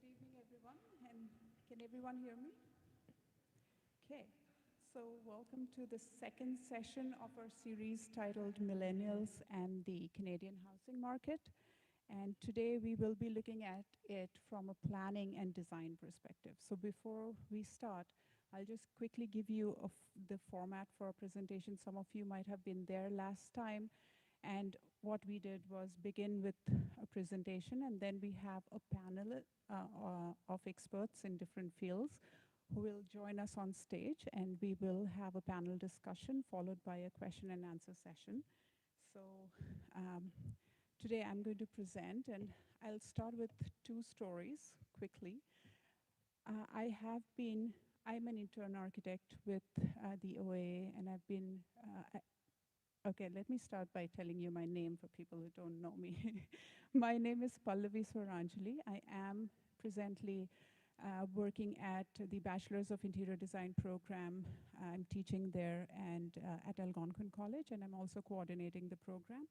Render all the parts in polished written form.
Good evening, everyone. And can everyone hear me? Okay. So welcome to the second session of our series titled Millennials and the Canadian Housing Market. And today we will be looking at it from a planning and design perspective. So before we start, I'll just quickly give you the format for our presentation. Some of you might have been there last time. And what we did was begin with a presentation, and then we have a panel of experts in different fields who will join us on stage, and we will have a panel discussion followed by a question and answer session. So today I'm going to present, and I'll start with two stories quickly. I'm an intern architect with the OA, and I've been okay, let me start by telling you my name for people who don't know me. My name is Pallavi Swaranjali. I am presently working at the Bachelor's of Interior Design program. I'm teaching there and at Algonquin College, and I'm also coordinating the program.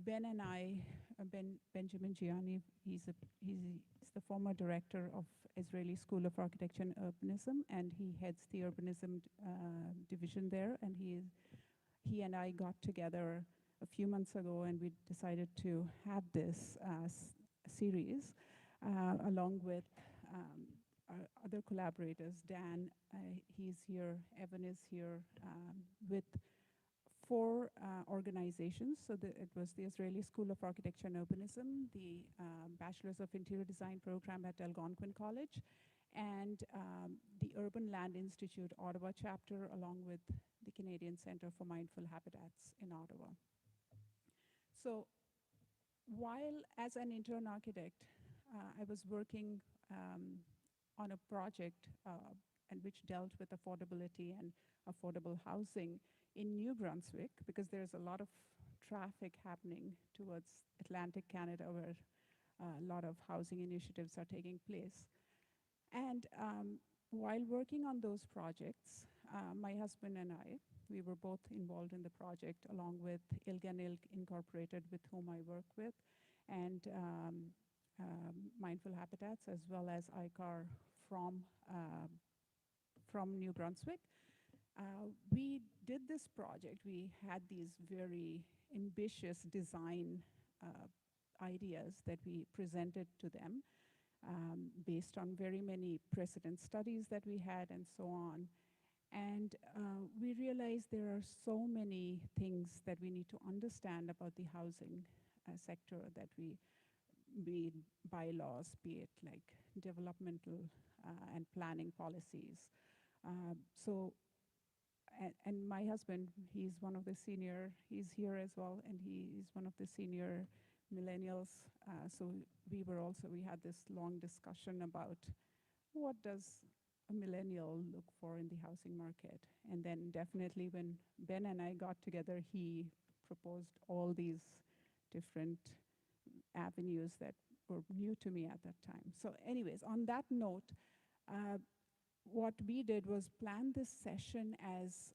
Ben and I, Benjamin Gianni, he's the former director of Israeli School of Architecture and Urbanism, and he heads the urbanism division there, and he and I got together a few months ago, and we decided to have this series along with our other collaborators. Dan, he's here, Evan is here, with four organizations. So it was the Israeli School of Architecture and Urbanism, the Bachelor's of Interior Design program at Algonquin College, and the Urban Land Institute Ottawa chapter, along with the Canadian Centre for Mindful Habitats in Ottawa. So while as an intern architect, I was working on a project and which dealt with affordability and affordable housing in New Brunswick, because there's a lot of traffic happening towards Atlantic Canada, where a lot of housing initiatives are taking place. And while working on those projects, my husband and I, we were both involved in the project, along with Ilgan Ilk Incorporated, with whom I work with, and Mindful Habitats, as well as ICAR from New Brunswick. We did this project. We had these very ambitious design ideas that we presented to them, based on very many precedent studies that we had and so on. And we realized there are so many things that we need to understand about the housing sector, that we bylaws, be it like developmental and planning policies. And my husband, he's one of the senior, he's here as well, and he's one of the senior millennials. So we had this long discussion about what does a millennial look for in the housing market. And then definitely when Ben and I got together, he proposed all these different avenues that were new to me at that time. So anyways, on that note, what we did was plan this session as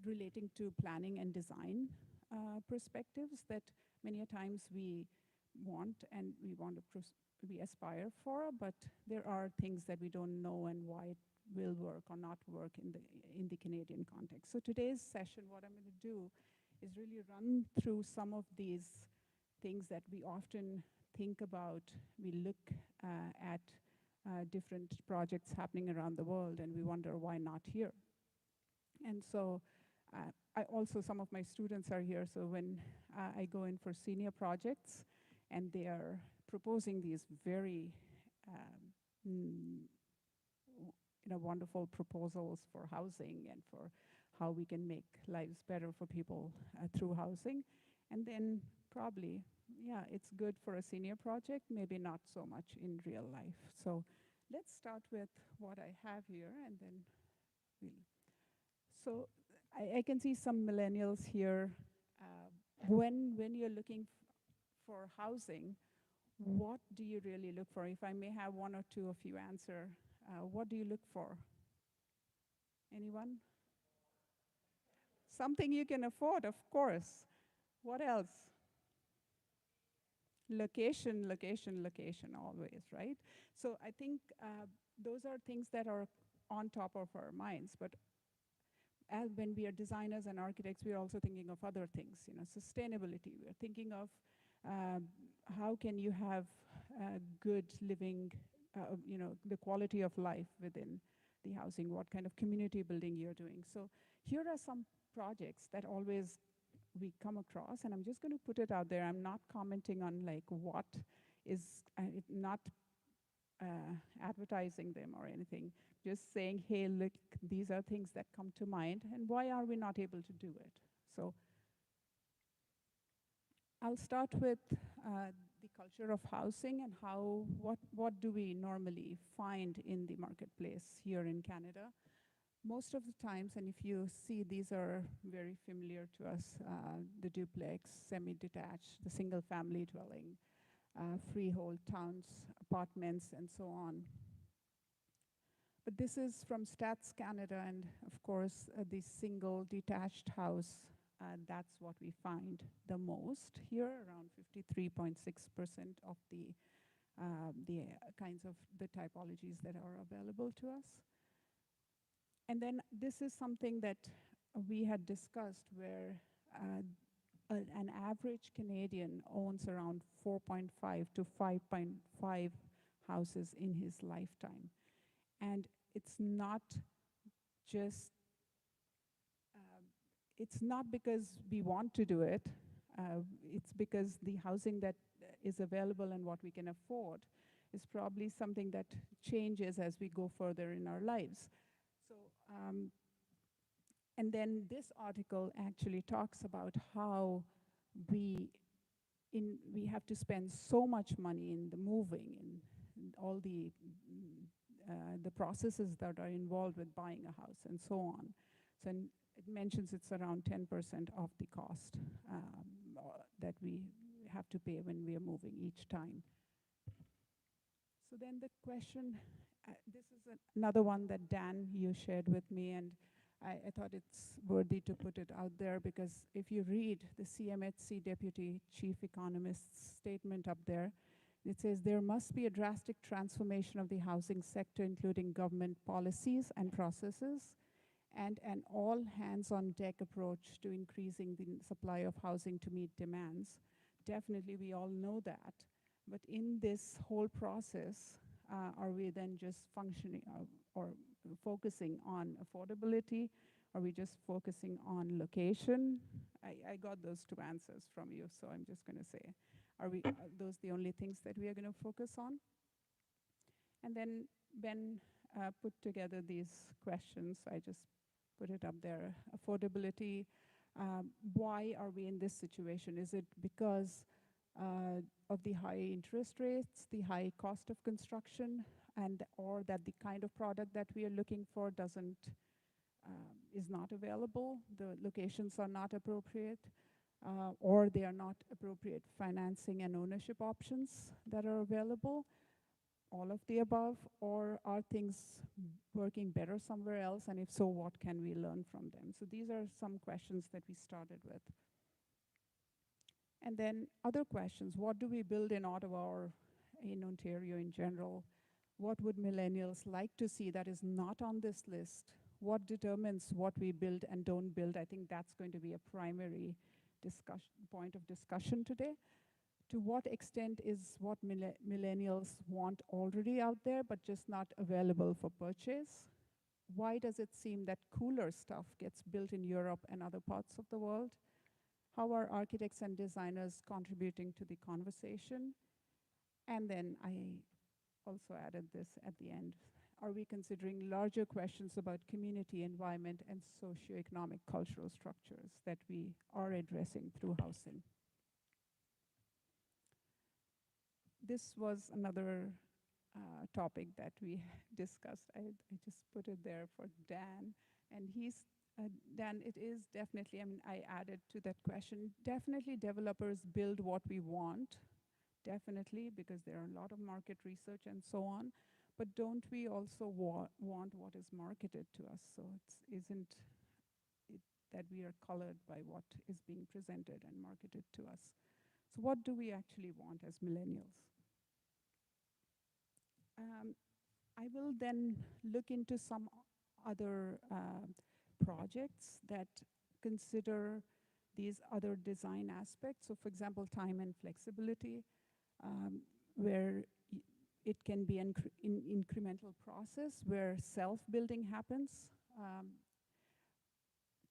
relating to planning and design perspectives that many a times we want to we aspire for, but there are things that we don't know and why it will work or not work in the Canadian context. So today's session, what I'm going to do is really run through some of these things that we often think about. We look at different projects happening around the world, and we wonder why not here. And so some of my students are here, so when I go in for senior projects and they are proposing these very wonderful proposals for housing and for how we can make lives better for people through housing, and then probably, yeah, it's good for a senior project, maybe not so much in real life. So let's start with what I have here, and then so I can see some millennials here. When you're looking for housing, what do you really look for? If I may have one or two of you answer, what do you look for? Anyone? Something you can afford, of course. What else? Location, location, location, always, right? So I think those are things that are on top of our minds. But as when we are designers and architects, we are also thinking of other things, sustainability. We're thinking of um, how can you have good living, the quality of life within the housing, what kind of community building you're doing. So here are some projects that always we come across, and I'm just going to put it out there. I'm not commenting on like what is not advertising them or anything, just saying, hey, look, these are things that come to mind, and why are we not able to do it? So I'll start with the culture of housing and what do we normally find in the marketplace here in Canada. Most of the times, and if you see, these are very familiar to us, the duplex, semi-detached, the single-family dwelling, freehold towns, apartments, and so on. But this is from Stats Canada, and of course, the single detached house, that's what we find the most here, around 53.6% of the kinds of the typologies that are available to us. And then this is something that we had discussed where an average Canadian owns around 4.5 to 5.5 houses in his lifetime. And it's not just, it's not because we want to do it, it's because the housing that is available and what we can afford is probably something that changes as we go further in our lives. So, and then this article actually talks about how we we have to spend so much money in the moving and all the processes that are involved with buying a house and so on. So it mentions it's around 10% of the cost that we have to pay when we are moving each time. So then the question, this is another one that Dan, you shared with me, and I thought it's worthy to put it out there because if you read the CMHC Deputy Chief Economist's statement up there, it says there must be a drastic transformation of the housing sector, including government policies and processes, and an all-hands-on-deck approach to increasing the supply of housing to meet demands. Definitely, we all know that. But in this whole process, are we then just functioning or focusing on affordability? Are we just focusing on location? I got those two answers from you, so I'm just going to say, are those the only things that we are going to focus on? And then Ben put together these questions. I just put it up there. Affordability, why are we in this situation? Is it because of the high interest rates, the high cost of construction, or that the kind of product that we are looking for is not available, the locations are not appropriate, or they are not appropriate financing and ownership options that are available, all of the above, or are things working better somewhere else, and if so, what can we learn from them? So these are some questions that we started with. And then other questions, what do we build in Ottawa or in Ontario in general? What would millennials like to see that is not on this list? What determines what we build and don't build? I think that's going to be a primary point of discussion today. To what extent is what millennials want already out there but just not available for purchase? Why does it seem that cooler stuff gets built in Europe and other parts of the world? How are architects and designers contributing to the conversation? And then I also added this at the end. Are we considering larger questions about community, environment, and socioeconomic cultural structures that we are addressing through housing? This was another topic that we discussed. I just put it there for Dan. And Dan, it is definitely, I mean, I added to that question, definitely developers build what we want, definitely, because there are a lot of market research and so on. But don't we also want what is marketed to us? So isn't it that we are colored by what is being presented and marketed to us? So what do we actually want as millennials? Um, I will then look into some other projects that consider these other design aspects. So for example, time and flexibility, um, where it can be an incremental process where self-building happens.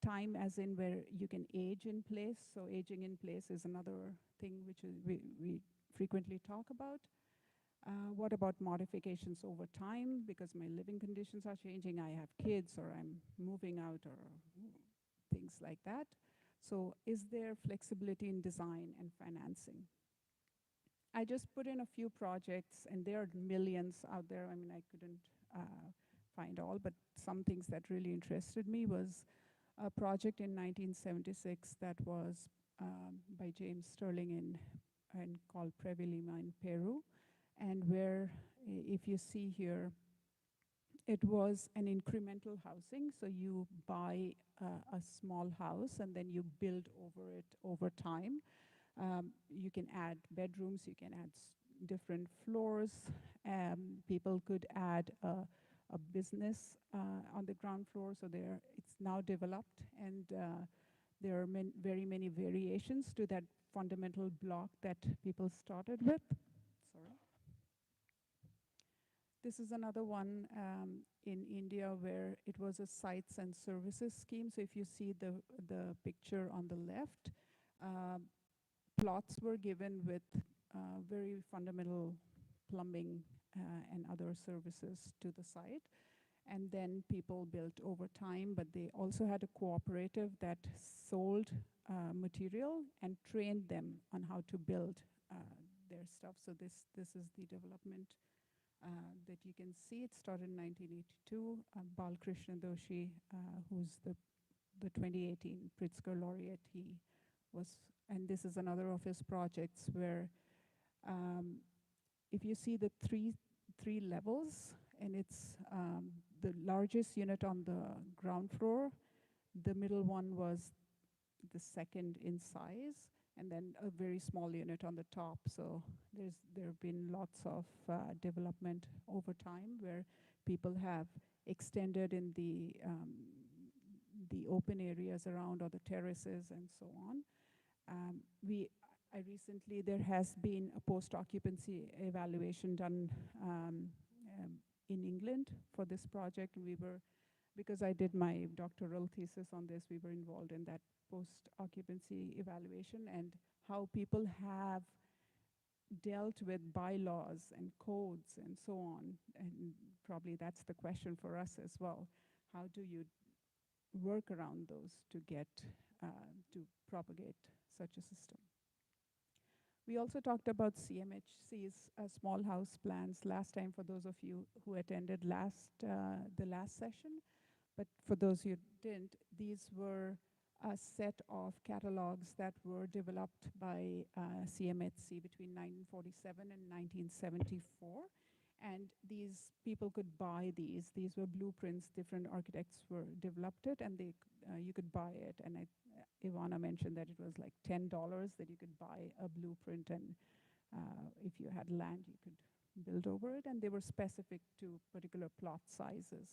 Time as in where you can age in place. So aging in place is another thing which is we frequently talk about. What about modifications over time? Because my living conditions are changing, I have kids, or I'm moving out, or things like that. So is there flexibility in design and financing? I just put in a few projects, and there are millions out there. I mean, I couldn't find all, but some things that really interested me was a project in 1976 that was by James Sterling and called Previlima in Peru, and where, if you see here, it was an incremental housing. So you buy a small house and then you build over it over time. You can add bedrooms, you can add different floors. People could add a business on the ground floor. So it's now developed, and there are very many variations to that fundamental block that people started with. Sorry. This is another one in India where it was a sites and services scheme. So if you see the picture on the left, plots were given with very fundamental plumbing and other services to the site. And then people built over time, but they also had a cooperative that sold material and trained them on how to build their stuff. So this is the development that you can see. It started in 1982. Balkrishna Doshi, who's the 2018 Pritzker laureate, he was, and this is another of his projects where if you see the three levels, and it's the largest unit on the ground floor, the middle one was the second in size, and then a very small unit on the top. So there have been lots of development over time where people have extended in the open areas around, or the terraces and so on. There has been a post-occupancy evaluation done in England for this project. Because I did my doctoral thesis on this, we were involved in that post-occupancy evaluation, and how people have dealt with bylaws and codes and so on. And probably that's the question for us as well. How do you work around those to get to propagate such a system? We also talked about CMHC's small house plans last time, for those of you who attended the last session. But for those who didn't, these were a set of catalogs that were developed by CMHC between 1947 and 1974. And these people could buy these. These were blueprints. Different architects were developed it, and you could buy it. And Ivana mentioned that it was like $10 that you could buy a blueprint, and if you had land, you could build over it. And they were specific to particular plot sizes.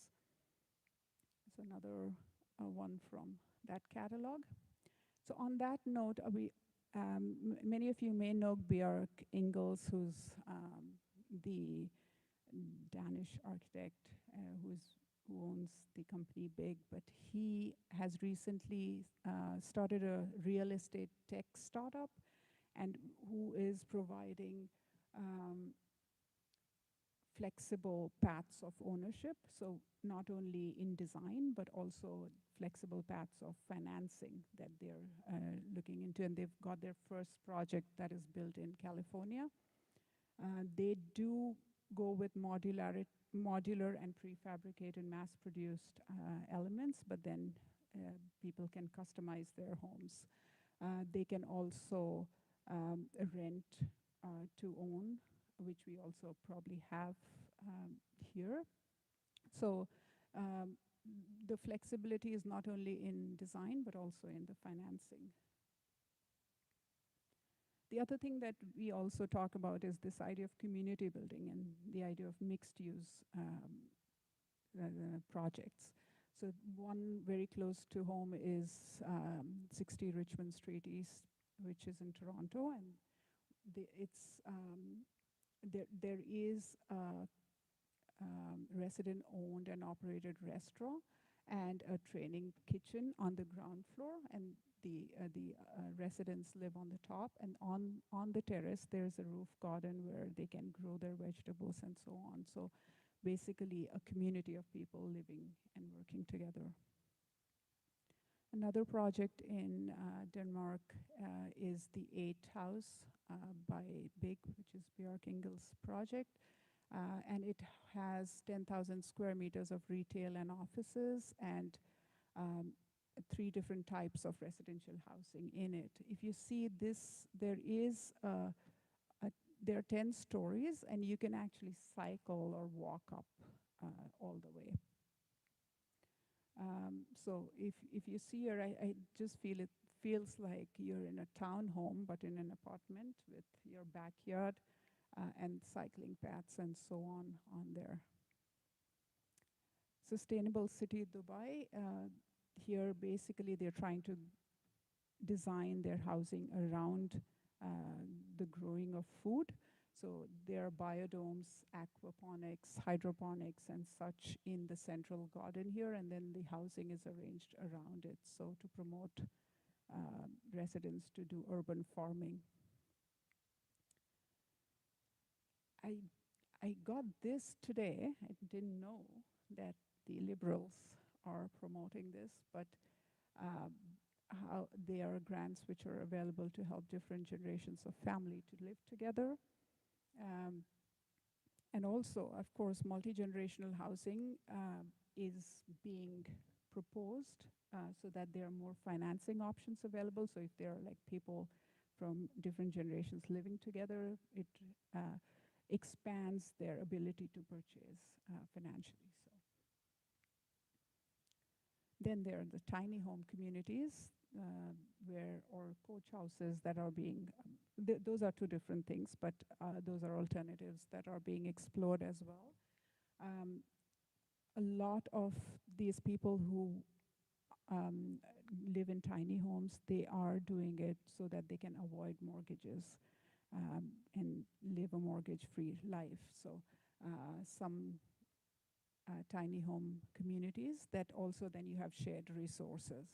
So another one from that catalog. So on that note, many of you may know Björk Ingels, who's the Danish architect who owns the company Big, but he has recently started a real estate tech startup, and who is providing flexible paths of ownership. So not only in design, but also flexible paths of financing that they're looking into. And they've got their first project that is built in California. They do go with modular and prefabricated mass-produced elements, but then people can customize their homes. They can also rent to own, which we also probably have here. So the flexibility is not only in design, but also in the financing. The other thing that we also talk about is this idea of community building and the idea of mixed use projects. So one very close to home is 60 Richmond Street East, which is in Toronto, and there is a resident-owned and operated restaurant and a training kitchen on the ground floor, and the residents live on the top. And on the terrace, there's a roof garden where they can grow their vegetables and so on. So basically, a community of people living and working together. Another project in Denmark is the 8 House by Big, which is Björk Ingel's project. And it has 10,000 square meters of retail and offices and 3 different types of residential housing in it. If you see this, there are 10 stories, and you can actually cycle or walk up all the way. So if you see here, I just feel it feels like you're in a townhome, but in an apartment with your backyard and cycling paths and so on there. Sustainable City Dubai. Here, basically, they're trying to design their housing around the growing of food. So there are biodomes, aquaponics, hydroponics, and such in the central garden here, and then the housing is arranged around it, so to promote residents to do urban farming. I got this today. I didn't know that the Liberals are promoting this, but how there are grants which are available to help different generations of family to live together. And also, of course, multi-generational housing is being proposed so that there are more financing options available. So if there are like people from different generations living together, it expands their ability to purchase financially. So then there are the tiny home communities or coach houses that are being, those are 2 different things, but those are alternatives that are being explored as well. A lot of these people who live in tiny homes, they are doing it so that they can avoid mortgages and live a mortgage-free life. So some tiny home communities that also then you have shared resources.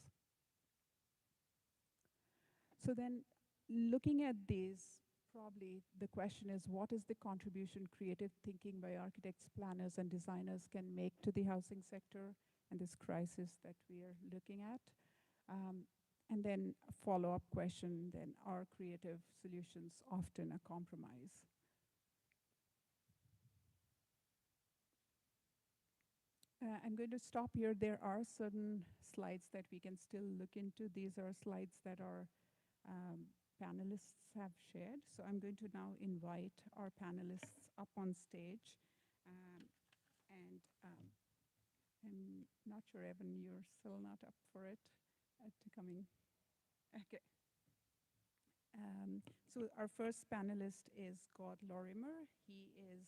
So then looking at these, probably the question is, what is the contribution creative thinking by architects, planners, and designers can make to the housing sector and this crisis that we are looking at? And then a follow-up question, then, are creative solutions often a compromise? I'm going to stop here. There are certain slides that we can still look into. These are slides that our panelists have shared. So I'm going to now invite our panelists up on stage. And I'm not sure, Evan, you're still not up for it to coming. Okay. So our first panelist is God Lorimer. He is,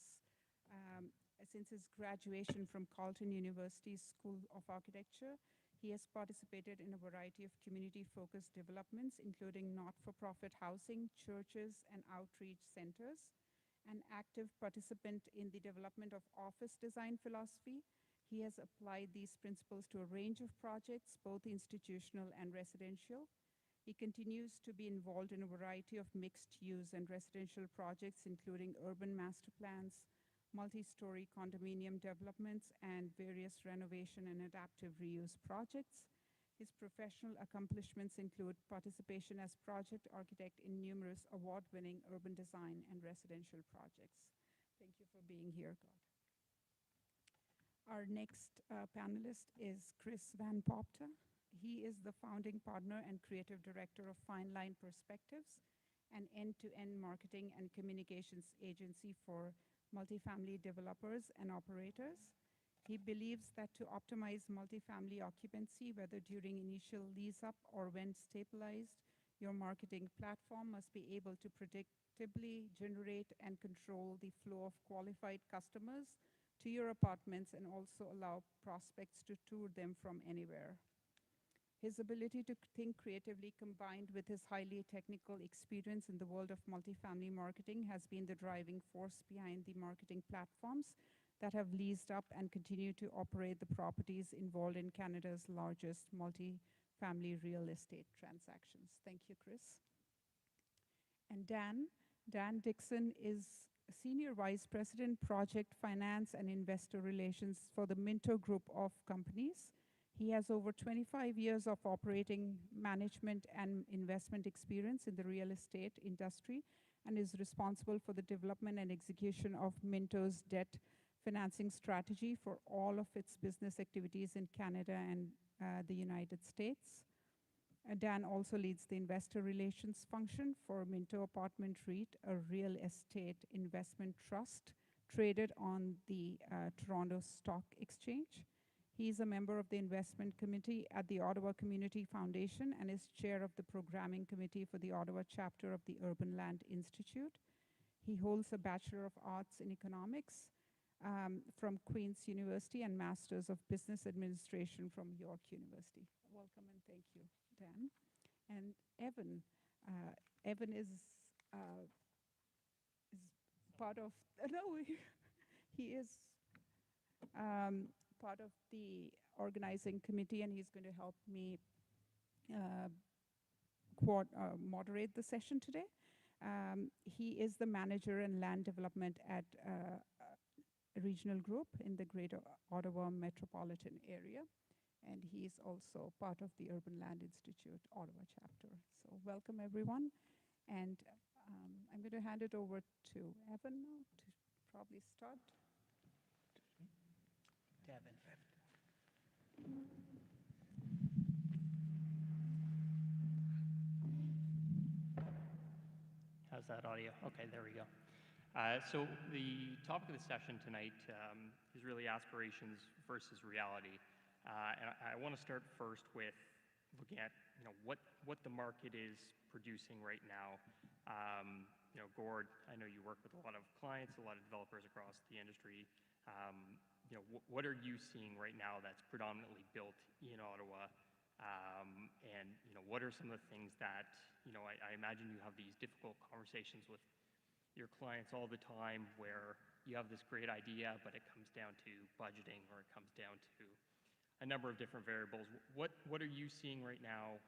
since his graduation from Carleton University School of Architecture, he has participated in a variety of community-focused developments, including not-for-profit housing, churches, and outreach centers. An active participant in the development of office design philosophy, he has applied these principles to a range of projects, both institutional and residential. He continues to be involved in a variety of mixed-use and residential projects, including urban master plans, multi-story condominium developments, and various renovation and adaptive reuse projects. His professional accomplishments include participation as project architect in numerous award-winning urban design and residential projects. Thank you for being here, God. Our next panelist is Chris Van Popta. He is the founding partner and creative director of Fine Line Perspectives, an end-to-end marketing and communications agency for multifamily developers and operators. He believes that to optimize multifamily occupancy, whether during initial lease-up or when stabilized, Your marketing platform must be able to predictably generate and control the flow of qualified customers to your apartments and also allow prospects to tour them from anywhere. His ability to think creatively combined with his highly technical experience in the world of multifamily marketing has been the driving force behind the marketing platforms that have leased up and continue to operate the properties involved in Canada's largest multifamily real estate transactions. Thank you, Chris. And Dan Dixon is Senior Vice President, Project Finance and Investor Relations for the Minto Group of Companies. He has over 25 years of operating management and investment experience in the real estate industry and is responsible for the development and execution of Minto's debt financing strategy for all of its business activities in Canada and the United States. Dan also leads the investor relations function for Minto Apartment REIT, a real estate investment trust traded on the Toronto Stock Exchange. He is a member of the investment committee at the Ottawa Community Foundation and is chair of the programming committee for the Ottawa chapter of the Urban Land Institute. He holds a Bachelor of Arts in Economics from Queen's University and Masters of Business Administration from York University. Welcome and thank you, Dan. And Evan. Evan is part of, no, he is part of the organizing committee, and he's going to help me moderate the session today. He is the manager in land development at a regional group in the Greater Ottawa metropolitan area, and he's also part of the Urban Land Institute Ottawa chapter. So welcome everyone, and I'm going to hand it over to Evan now to probably start. Devin. How's that audio? Okay, there we go. So the topic of the session tonight is really aspirations versus reality. And I want to start first with looking at what the market is producing right now. Gord, I know you work with a lot of clients, a lot of developers across the industry. What are you seeing right now that's predominantly built in Ottawa? And what are some of the things that, I imagine you have these difficult conversations with your clients all the time where you have this great idea, but it comes down to budgeting or it comes down to a number of different variables. What are you seeing right now?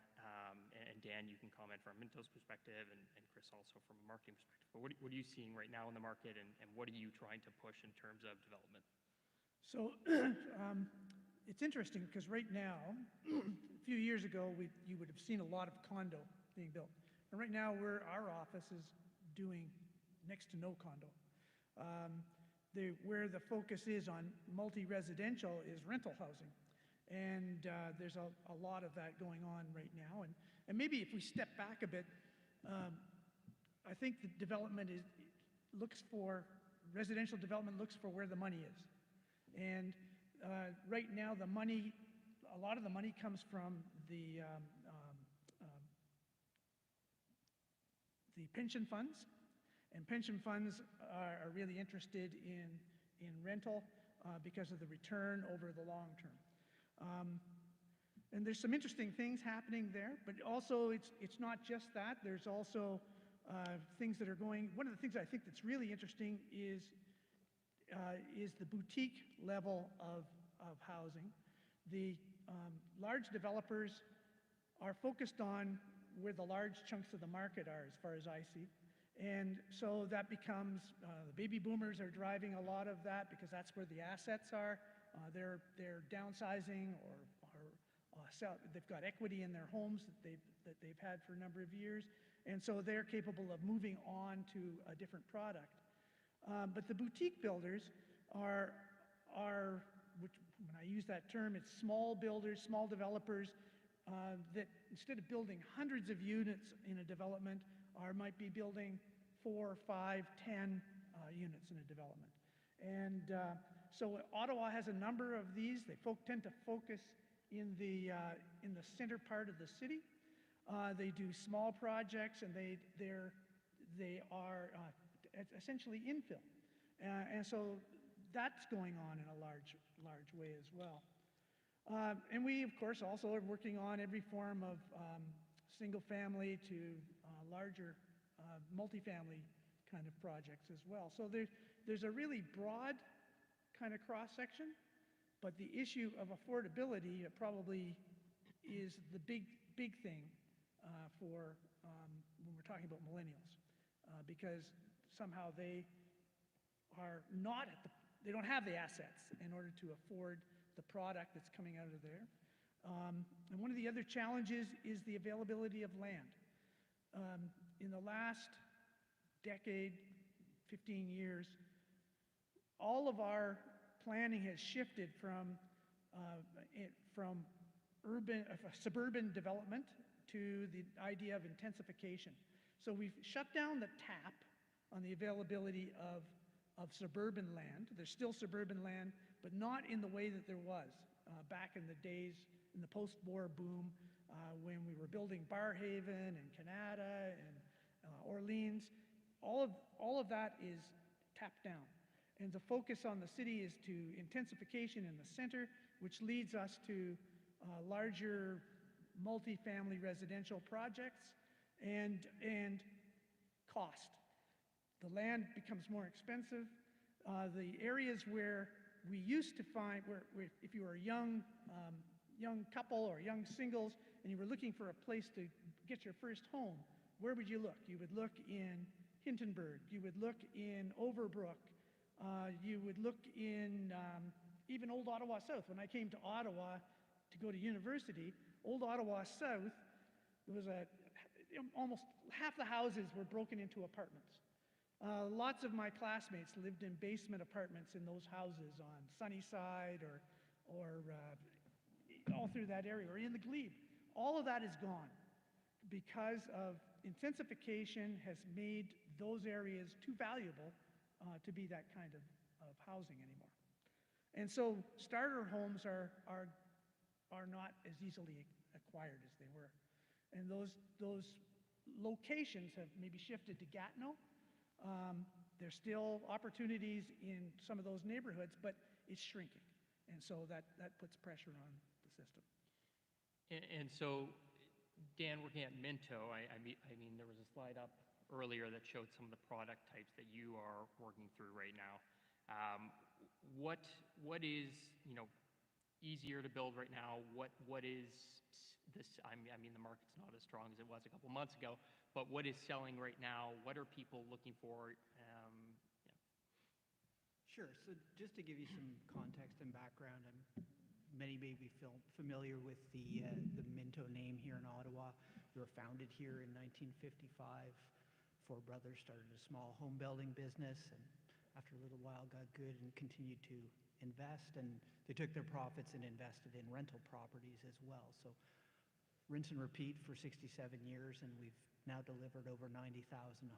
And Dan, you can comment from Minto's perspective and Chris also from a marketing perspective. But what are you seeing right now in the market and what are you trying to push in terms of development? So it's interesting because right now, a few years ago, you would have seen a lot of condo being built. And right now, our office is doing next to no condo. Where the focus is on multi-residential is rental housing. And there's a lot of that going on right now. And maybe if we step back a bit, I think the development residential development looks for where the money is. And right now, a lot of the money comes from the pension funds. And pension funds are really interested in rental because of the return over the long term. And there's some interesting things happening there, but also it's not just that. There's also things that are going. One of the things I think that's really interesting is the boutique level of housing. The large developers are focused on where the large chunks of the market are, as far as I see. And so that becomes, the baby boomers are driving a lot of that because that's where the assets are. They're downsizing or they've got equity in their homes that they've had for a number of years. And so they're capable of moving on to a different product. But the boutique builders are, which when I use that term, it's small builders, small developers that instead of building hundreds of units in a development, might be building 4, 5, 10 units in a development. And so Ottawa has a number of these. They tend to focus in the center part of the city. They do small projects, and they are essentially infill. And so that's going on in a large way as well. And we, of course, also are working on every form of single family to larger multifamily kind of projects as well. So there's a really broad kind of cross-section, but the issue of affordability probably is the big thing for when we're talking about millennials, because somehow they are not they don't have the assets in order to afford the product that's coming out of there. And one of the other challenges is the availability of land. In the last decade, 15 years, all of our planning has shifted from suburban development to the idea of intensification. So we've shut down the tap on the availability of suburban land. There's still suburban land, but not in the way that there was back in the days, in the post-war boom, when we were building Barrhaven and Canada and Orleans. All of that is tapped down. And the focus on the city is to intensification in the center, which leads us to larger multifamily residential projects and cost. The land becomes more expensive. The areas where we used to find, where if you were a young couple or young singles and you were looking for a place to get your first home, where would you look? You would look in Hintonburg. You would look in Overbrook. You would look in even Old Ottawa South. When I came to Ottawa to go to university, Old Ottawa South, there was almost half the houses were broken into apartments. Lots of my classmates lived in basement apartments in those houses on Sunnyside or all through that area, or in the Glebe. All of that is gone because of intensification has made those areas too valuable to be that kind of housing anymore. And so starter homes are not as easily acquired as they were. And those locations have maybe shifted to Gatineau. There's still opportunities in some of those neighborhoods, but it's shrinking. And so that puts pressure on the system. And so, Dan, working at Minto, I mean, there was a slide up earlier that showed some of the product types that you are working through right now. What is, easier to build right now? What is this? I mean, the market's not as strong as it was a couple months ago, but what is selling right now? What are people looking for? Sure. So just to give you some context and background, many may be familiar with the Minto name here in Ottawa. We were founded here in 1955. Four brothers started a small home building business, and after a little while got good and continued to invest, and they took their profits and invested in rental properties as well. So rinse and repeat for 67 years, and we've now delivered over 90,000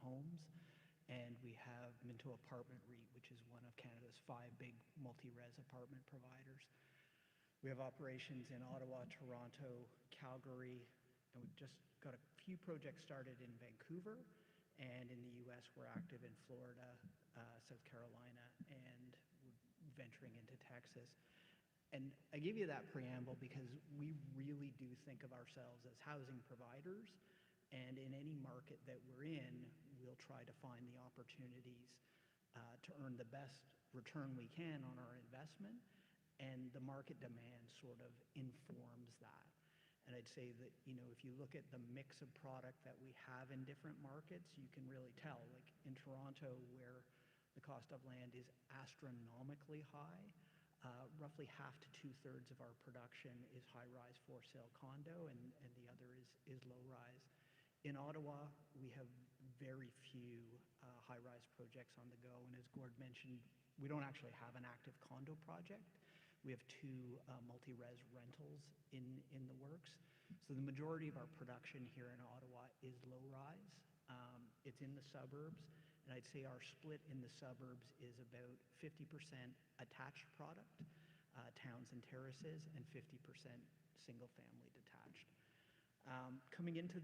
homes. And we have Minto Apartment REIT, which is one of Canada's 5 big multi-res apartment providers. We have operations in Ottawa, Toronto, Calgary, and we've just got a few projects started in Vancouver. And in the US, we're active in Florida, South Carolina, and we're venturing into Texas. And I give you that preamble because we really do think of ourselves as housing providers. And in any market that we're in, we'll try to find the opportunities to earn the best return we can on our investment. And the market demand sort of informs that. And I'd say that, if you look at the mix of product that we have in different markets, you can really tell. Like in Toronto, where the cost of land is astronomically high, roughly half to 2/3 of our production is high-rise for-sale condo, and the other is low-rise. In Ottawa, we have very few high-rise projects on the go, and as Gord mentioned, we don't actually have an active condo project. We have 2 multi-res rentals in the works. So the majority of our production here in Ottawa is low-rise. It's in the suburbs, and I'd say our split in the suburbs is about 50% attached product, towns and terraces, and 50% single-family detached. Coming into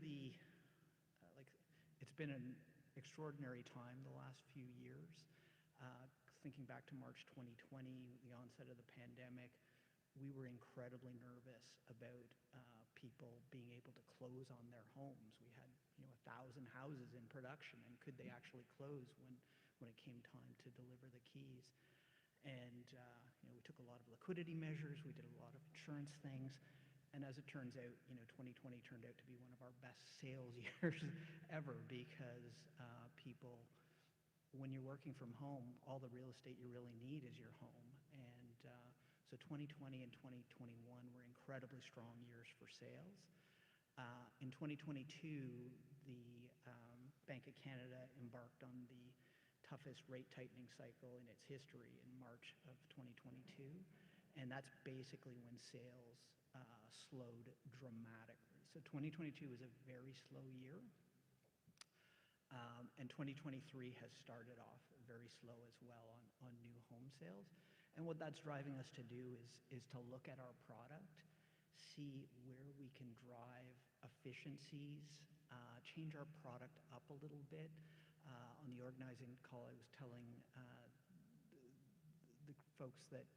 it's been an extraordinary time the last few years. Thinking back to March 2020, the onset of the pandemic, we were incredibly nervous about people being able to close on their homes. We had 1,000 houses in production, and could they actually close when it came time to deliver the keys? And we took a lot of liquidity measures, we did a lot of insurance things, and as it turns out, 2020 turned out to be one of our best sales years ever, because people, when you're working from home, all the real estate you really need is your home. And so 2020 and 2021 were incredibly strong years for sales. In 2022, the Bank of Canada embarked on the toughest rate tightening cycle in its history in March of 2022, and that's basically when sales slowed dramatically. So 2022 was a very slow year, and 2023 has started off very slow as well on new home sales. And what that's driving us to do is to look at our product, see where we can drive efficiencies, change our product up a little bit. On the organizing call, I was telling the folks that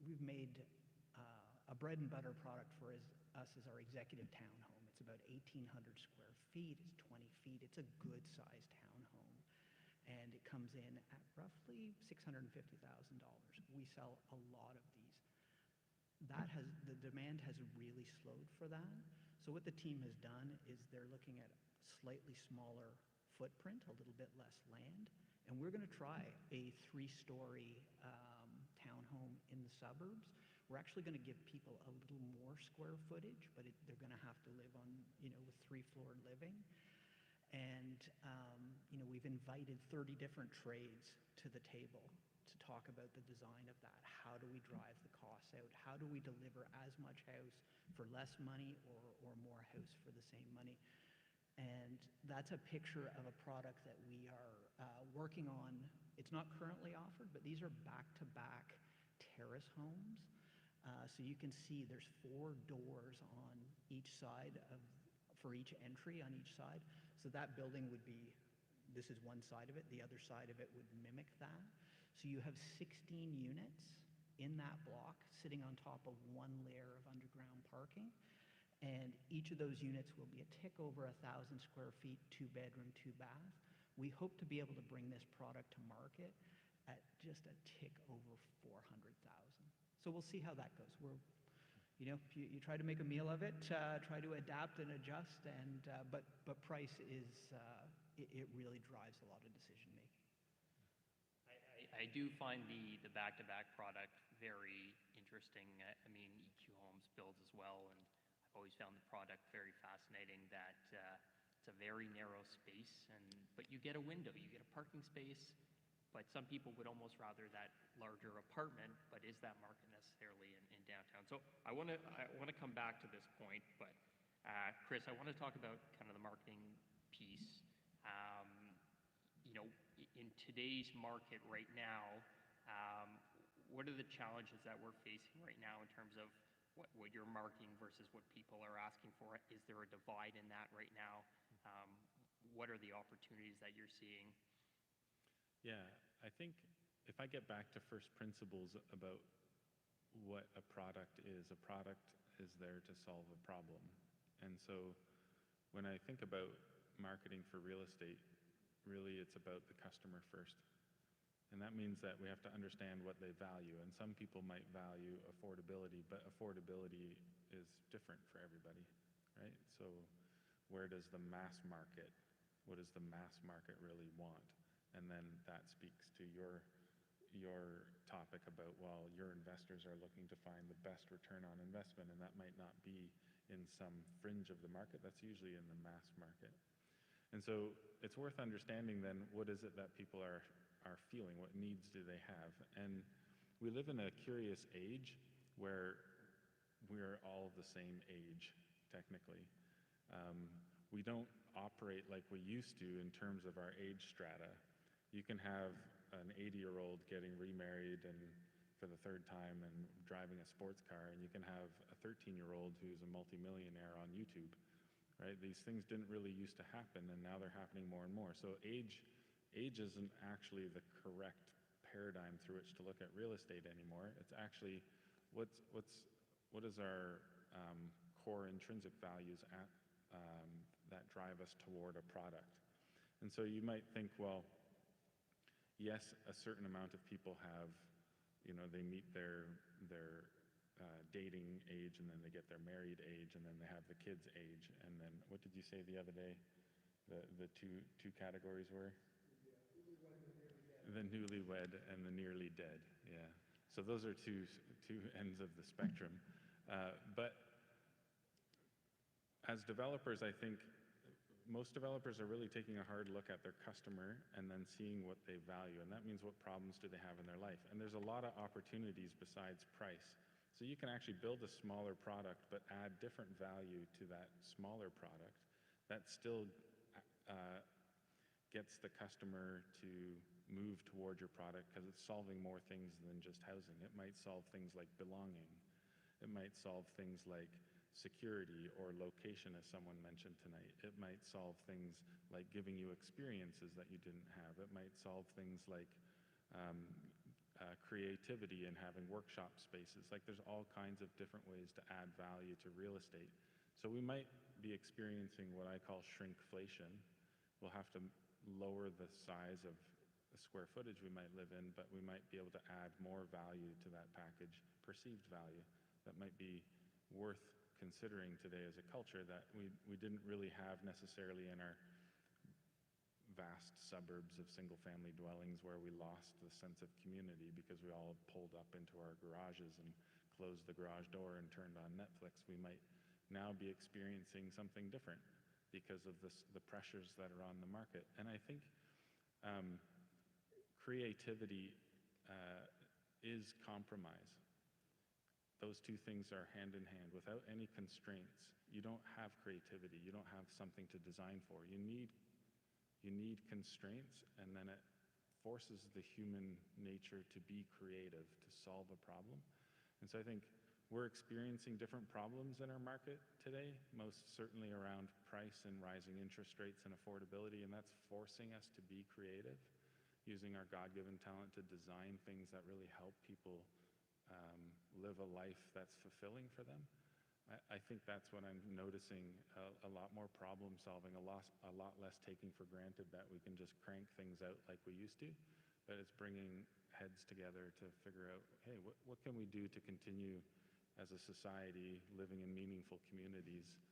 we've made a bread and butter product for us as our executive townhome. It's about 1,800 square feet, it's 20 feet, it's a good-sized townhome. And it comes in at roughly $650,000. We sell a lot of these. The demand has really slowed for that. So what the team has done is they're looking at slightly smaller footprint, a little bit less land, and we're going to try a 3-story townhome in the suburbs. We're actually going to give people a little more square footage, but they're going to have to live on, with 3-floor living. And we've invited 30 different trades to the table to talk about the design of that. How do we drive the costs out? How do we deliver as much house for less money or more house for the same money? And that's a picture of a product that we are working on. It's not currently offered, but these are back-to-back terrace homes. So you can see there's 4 doors on each side for each entry on each side. So that building would be, this is one side of it, the other side of it would mimic that. So you have 16 units in that block sitting on top of 1 layer of underground parking. And each of those units will be a tick over 1,000 square feet, 2-bedroom, 2-bath. We hope to be able to bring this product to market at just a tick over 400,000. So we'll see how that goes. You try to make a meal of it, try to adapt and adjust, and but price is it really drives a lot of decision making. I do find the back-to-back product very interesting. I mean, EQ Homes builds as well, and I've always found the product very fascinating. That it's a very narrow space, but you get a window, you get a parking space. But some people would almost rather that larger apartment, but is that market necessarily in downtown? So I want to come back to this point, but Chris, I want to talk about kind of the marketing piece. In today's market right now, what are the challenges that we're facing right now in terms of what you're marketing versus what people are asking for? Is there a divide in that right now? What are the opportunities that you're seeing? Yeah, I think if I get back to first principles about what a product is there to solve a problem. And so when I think about marketing for real estate, really it's about the customer first. And that means that we have to understand what they value. And some people might value affordability, but affordability is different for everybody, right? So where does the mass market, what does the mass market really want? And then that speaks to your topic about, well, your investors are looking to find the best return on investment, and that might not be in some fringe of the market. That's usually in the mass market. And so it's worth understanding then, what is it that people are feeling? What needs do they have? And we live in a curious age where we're all the same age, technically. We don't operate like we used to in terms of our age strata. You can have an 80-year-old getting remarried and for the third time and driving a sports car, and you can have a 13-year-old who's a multimillionaire on YouTube, right? These things didn't really used to happen, and now they're happening more and more. So age isn't actually the correct paradigm through which to look at real estate anymore. It's actually what is our core intrinsic values that drive us toward a product. And so you might think, well, yes, a certain amount of people have, they meet their dating age, and then they get their married age, and then they have the kids age, and then what did you say the other day? The two categories were? The newlywed and the nearly dead. Yeah. So those are two ends of the spectrum. But as developers, I think most developers are really taking a hard look at their customer and then seeing what they value. And that means what problems do they have in their life. And there's a lot of opportunities besides price. So you can actually build a smaller product, but add different value to that smaller product that still gets the customer to move toward your product because it's solving more things than just housing. It might solve things like belonging. It might solve things like security or location, as someone mentioned tonight. It might solve things like giving you experiences that you didn't have. It might solve things like creativity and having workshop spaces. Like there's all kinds of different ways to add value to real estate. So we might be experiencing what I call shrinkflation. We'll have to lower the size of the square footage we might live in, but we might be able to add more value to that package, perceived value, that might be worth considering today as a culture that we didn't really have necessarily in our vast suburbs of single-family dwellings where we lost the sense of community because we all pulled up into our garages and closed the garage door and turned on Netflix. We might now be experiencing something different because of the pressures that are on the market. And I think creativity is compromise. Those two things are hand in hand. Without any constraints, you don't have creativity. You don't have something to design for. You need constraints, and then it forces the human nature to be creative, to solve a problem. And so I think we're experiencing different problems in our market today, most certainly around price and rising interest rates and affordability, and that's forcing us to be creative, using our God-given talent to design things that really help people live a life that's fulfilling for them. I think that's what I'm noticing, a lot more problem solving, a lot less taking for granted that we can just crank things out like we used to, but it's bringing heads together to figure out, hey, what can we do to continue as a society living in meaningful communities?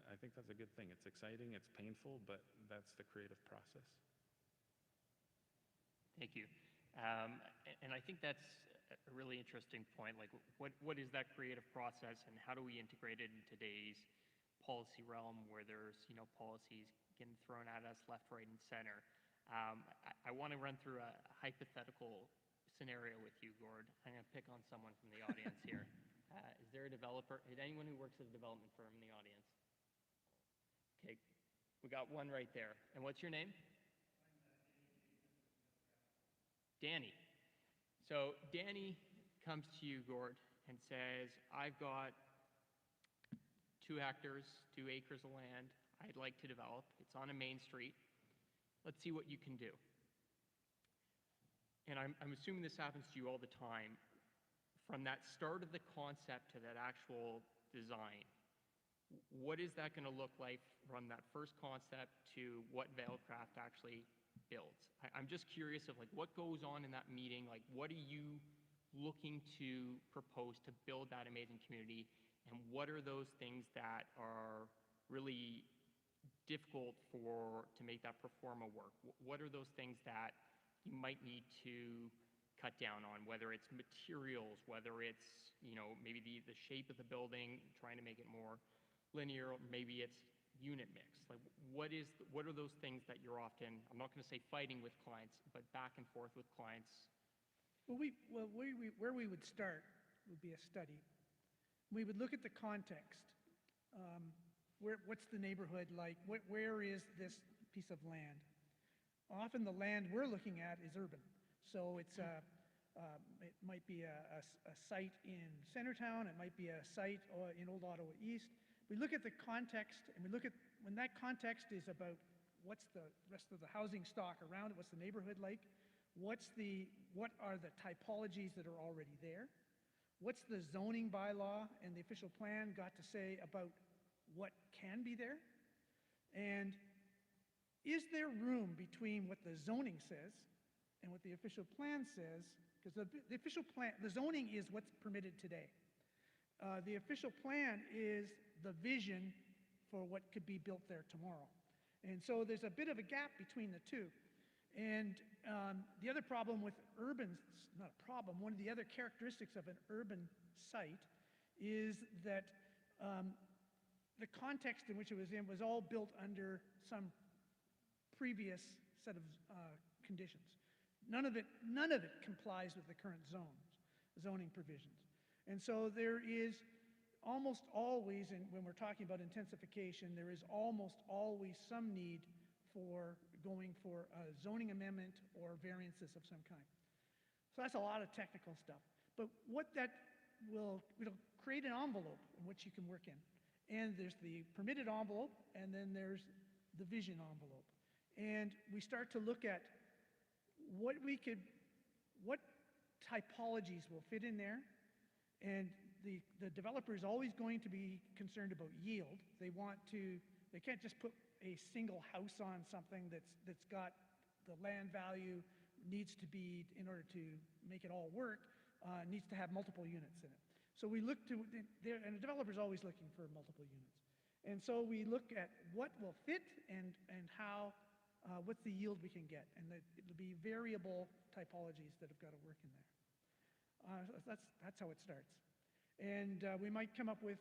I think that's a good thing. It's exciting, it's painful, but that's the creative process. Thank you. And I think that's a really interesting point. Like, what is that creative process, and how do we integrate it in today's policy realm where there's policies getting thrown at us left, right, and center? I want to run through a hypothetical scenario with you, Gord. I'm going to pick on someone from the audience here. Is there a developer? Is anyone who works at a development firm in the audience? Okay, we got one right there. And what's your name? Danny. So Danny comes to you, Gord, and says, I've got 2 hectares, 2 acres of land I'd like to develop. It's on a main street. Let's see what you can do. And I'm assuming this happens to you all the time. From that start of the concept to that actual design, what is that going to look like from that first concept to what Vailcraft actually builds? I'm just curious of like what goes on in that meeting, like what are you looking to propose to build that amazing community, and what are those things that are really difficult to make that performa work? What are those things that you might need to cut down on, whether it's materials, whether it's maybe the shape of the building, trying to make it more linear, or maybe it's unit mix? Like what are those things that you're often, I'm not going to say fighting with clients, but back and forth with clients? Where we would start would be a study. We would look at the context. What's the neighborhood like? Where is this piece of land? Often the land we're looking at is urban. So it's It might be a site in Centertown, it might be a site in Old Ottawa East. We look at the context, and we look at, when that context is about what's the rest of the housing stock around it, what's the neighborhood like, what are the typologies that are already there, what's the zoning bylaw and the official plan got to say about what can be there, and is there room between what the zoning says and what the official plan says? Because the official plan, the zoning is what's permitted today. The official plan is the vision for what could be built there tomorrow. And so there's a bit of a gap between the two. And the other problem with urban, not a problem, one of the other characteristics of an urban site is that the context in which it was in was all built under some previous set of conditions. None of it complies with the current zoning provisions. And so there is almost always, and when we're talking about intensification, there is almost always some need for going for a zoning amendment or variances of some kind. So that's a lot of technical stuff. But what that it'll create an envelope in which you can work in. And there's the permitted envelope, and then there's the vision envelope. And we start to look at what typologies will fit in there. And the developer is always going to be concerned about yield. They can't just put a single house on something that's got the land value needs to be, in order to make it all work, needs to have multiple units in it. So we look to, and the developer's always looking for multiple units. And so we look at what will fit and how, what's the yield we can get. And it'll be variable typologies that have got to work in there. That's how it starts. And we might come up with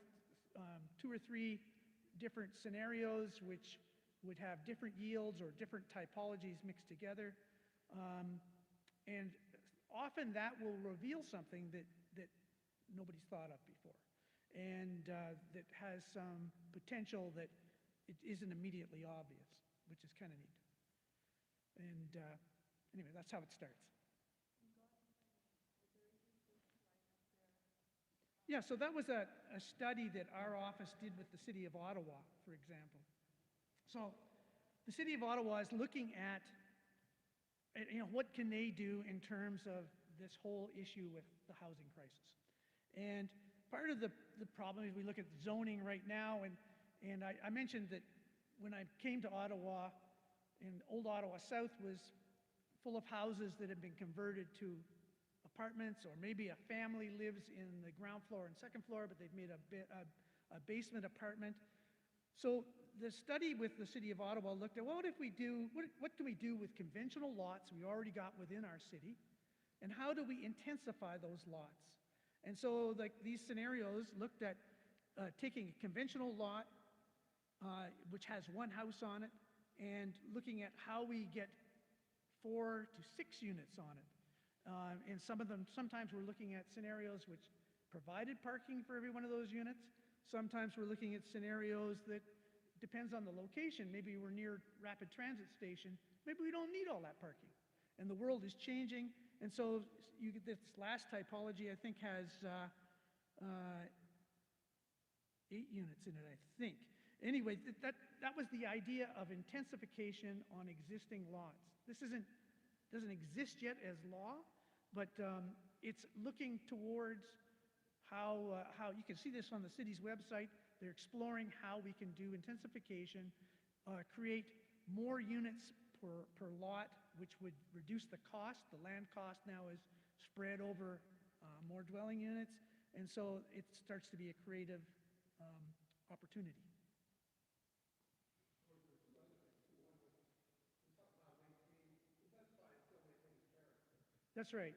2 or 3 different scenarios which would have different yields or different typologies mixed together. And often that will reveal something that nobody's thought of before, and that has some potential that it isn't immediately obvious, which is kind of neat. And anyway, that's how it starts. Yeah, so that was a study that our office did with the City of Ottawa, for example. So the City of Ottawa is looking at what can they do in terms of this whole issue with the housing crisis. And part of the problem is we look at zoning right now, and I mentioned that when I came to Ottawa, and Old Ottawa South was full of houses that had been converted to apartments, or maybe a family lives in the ground floor and second floor, but they've made a basement apartment. So the study with the City of Ottawa looked at, well, what can we do with conventional lots we already got within our city, and how do we intensify those lots? And so these scenarios looked at taking a conventional lot, which has one house on it, and looking at how we get 4 to 6 units on it. And sometimes we're looking at scenarios which provided parking for every one of those units. Sometimes we're looking at scenarios that depends on the location. Maybe we're near rapid transit station. Maybe we don't need all that parking. And the world is changing. And so this last typology, I think, has 8 units in it, I think. Anyway, that was the idea of intensification on existing lots. This doesn't exist yet as law, but it's looking towards how you can see this on the city's website. They're exploring how we can do intensification, create more units per lot, which would reduce the cost. The land cost now is spread over more dwelling units, and so it starts to be a creative opportunity. That's right.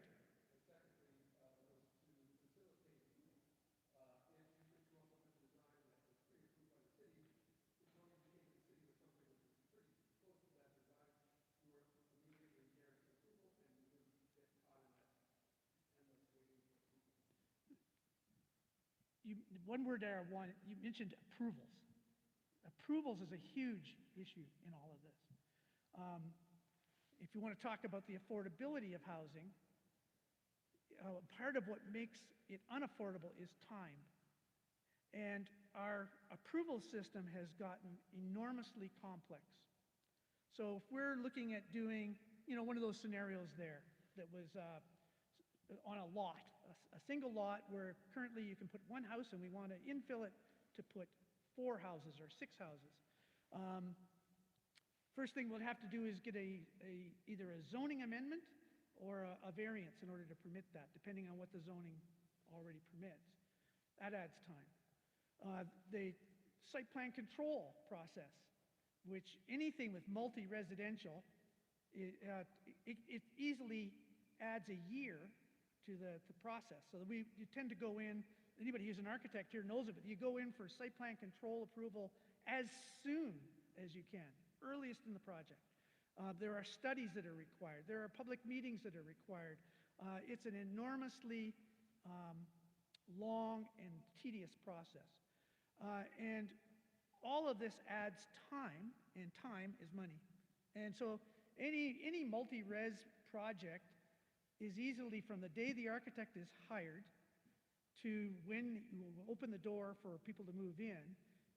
One word there, you mentioned approvals. Approvals is a huge issue in all of this. If you want to talk about the affordability of housing, part of what makes it unaffordable is time. And our approval system has gotten enormously complex. So if we're looking at doing, one of those scenarios there that was on a lot, a single lot where currently you can put one house and we want to infill it to put 4 houses or 6 houses. First thing we'll have to do is get either a zoning amendment or a variance in order to permit that, depending on what the zoning already permits. That adds time. The site plan control process, which anything with multi-residential, it easily adds a year to the process. So you tend to go in, anybody who's an architect here knows it, but you go in for site plan control approval as soon as you can, earliest in the project. There are studies that are required. There are public meetings that are required. It's an enormously long and tedious process. And all of this adds time, and time is money. And so any multi-res project is easily, from the day the architect is hired to when you open the door for people to move in,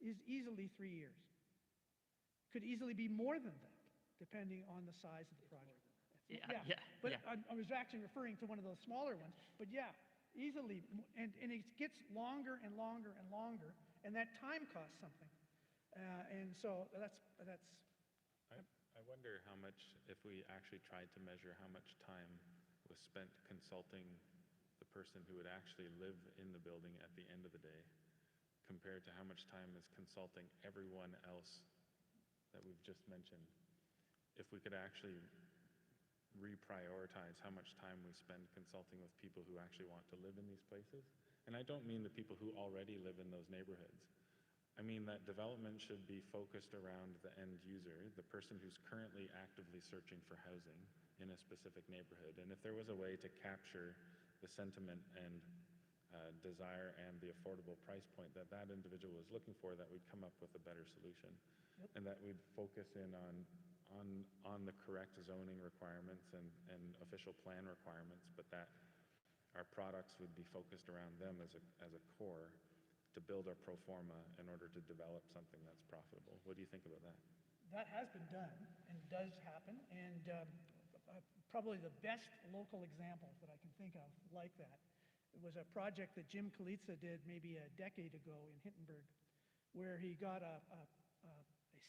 is easily 3 years. Could easily be more than that, depending on the size of the project. But I was actually referring to one of those smaller ones. But yeah, easily, and it gets longer and longer and longer, and that time costs something. And so that's. I wonder how much, if we actually tried to measure how much time was spent consulting the person who would actually live in the building at the end of the day, compared to how much time is consulting everyone else that we've just mentioned. If we could actually reprioritize how much time we spend consulting with people who actually want to live in these places. And I don't mean the people who already live in those neighborhoods. I mean that development should be focused around the end user, the person who's currently actively searching for housing in a specific neighborhood. And if there was a way to capture the sentiment and desire and the affordable price point that that individual is looking for, that we'd come up with a better solution. Yep. And that we'd focus in on the correct zoning requirements and official plan requirements, but that our products would be focused around them as a core to build our pro forma in order to develop something that's profitable. What do you think about that? That has been done and does happen, and probably the best local example that I can think of like that, it was a project that Jim Kalitza did maybe a decade ago in Hittenberg, where he got a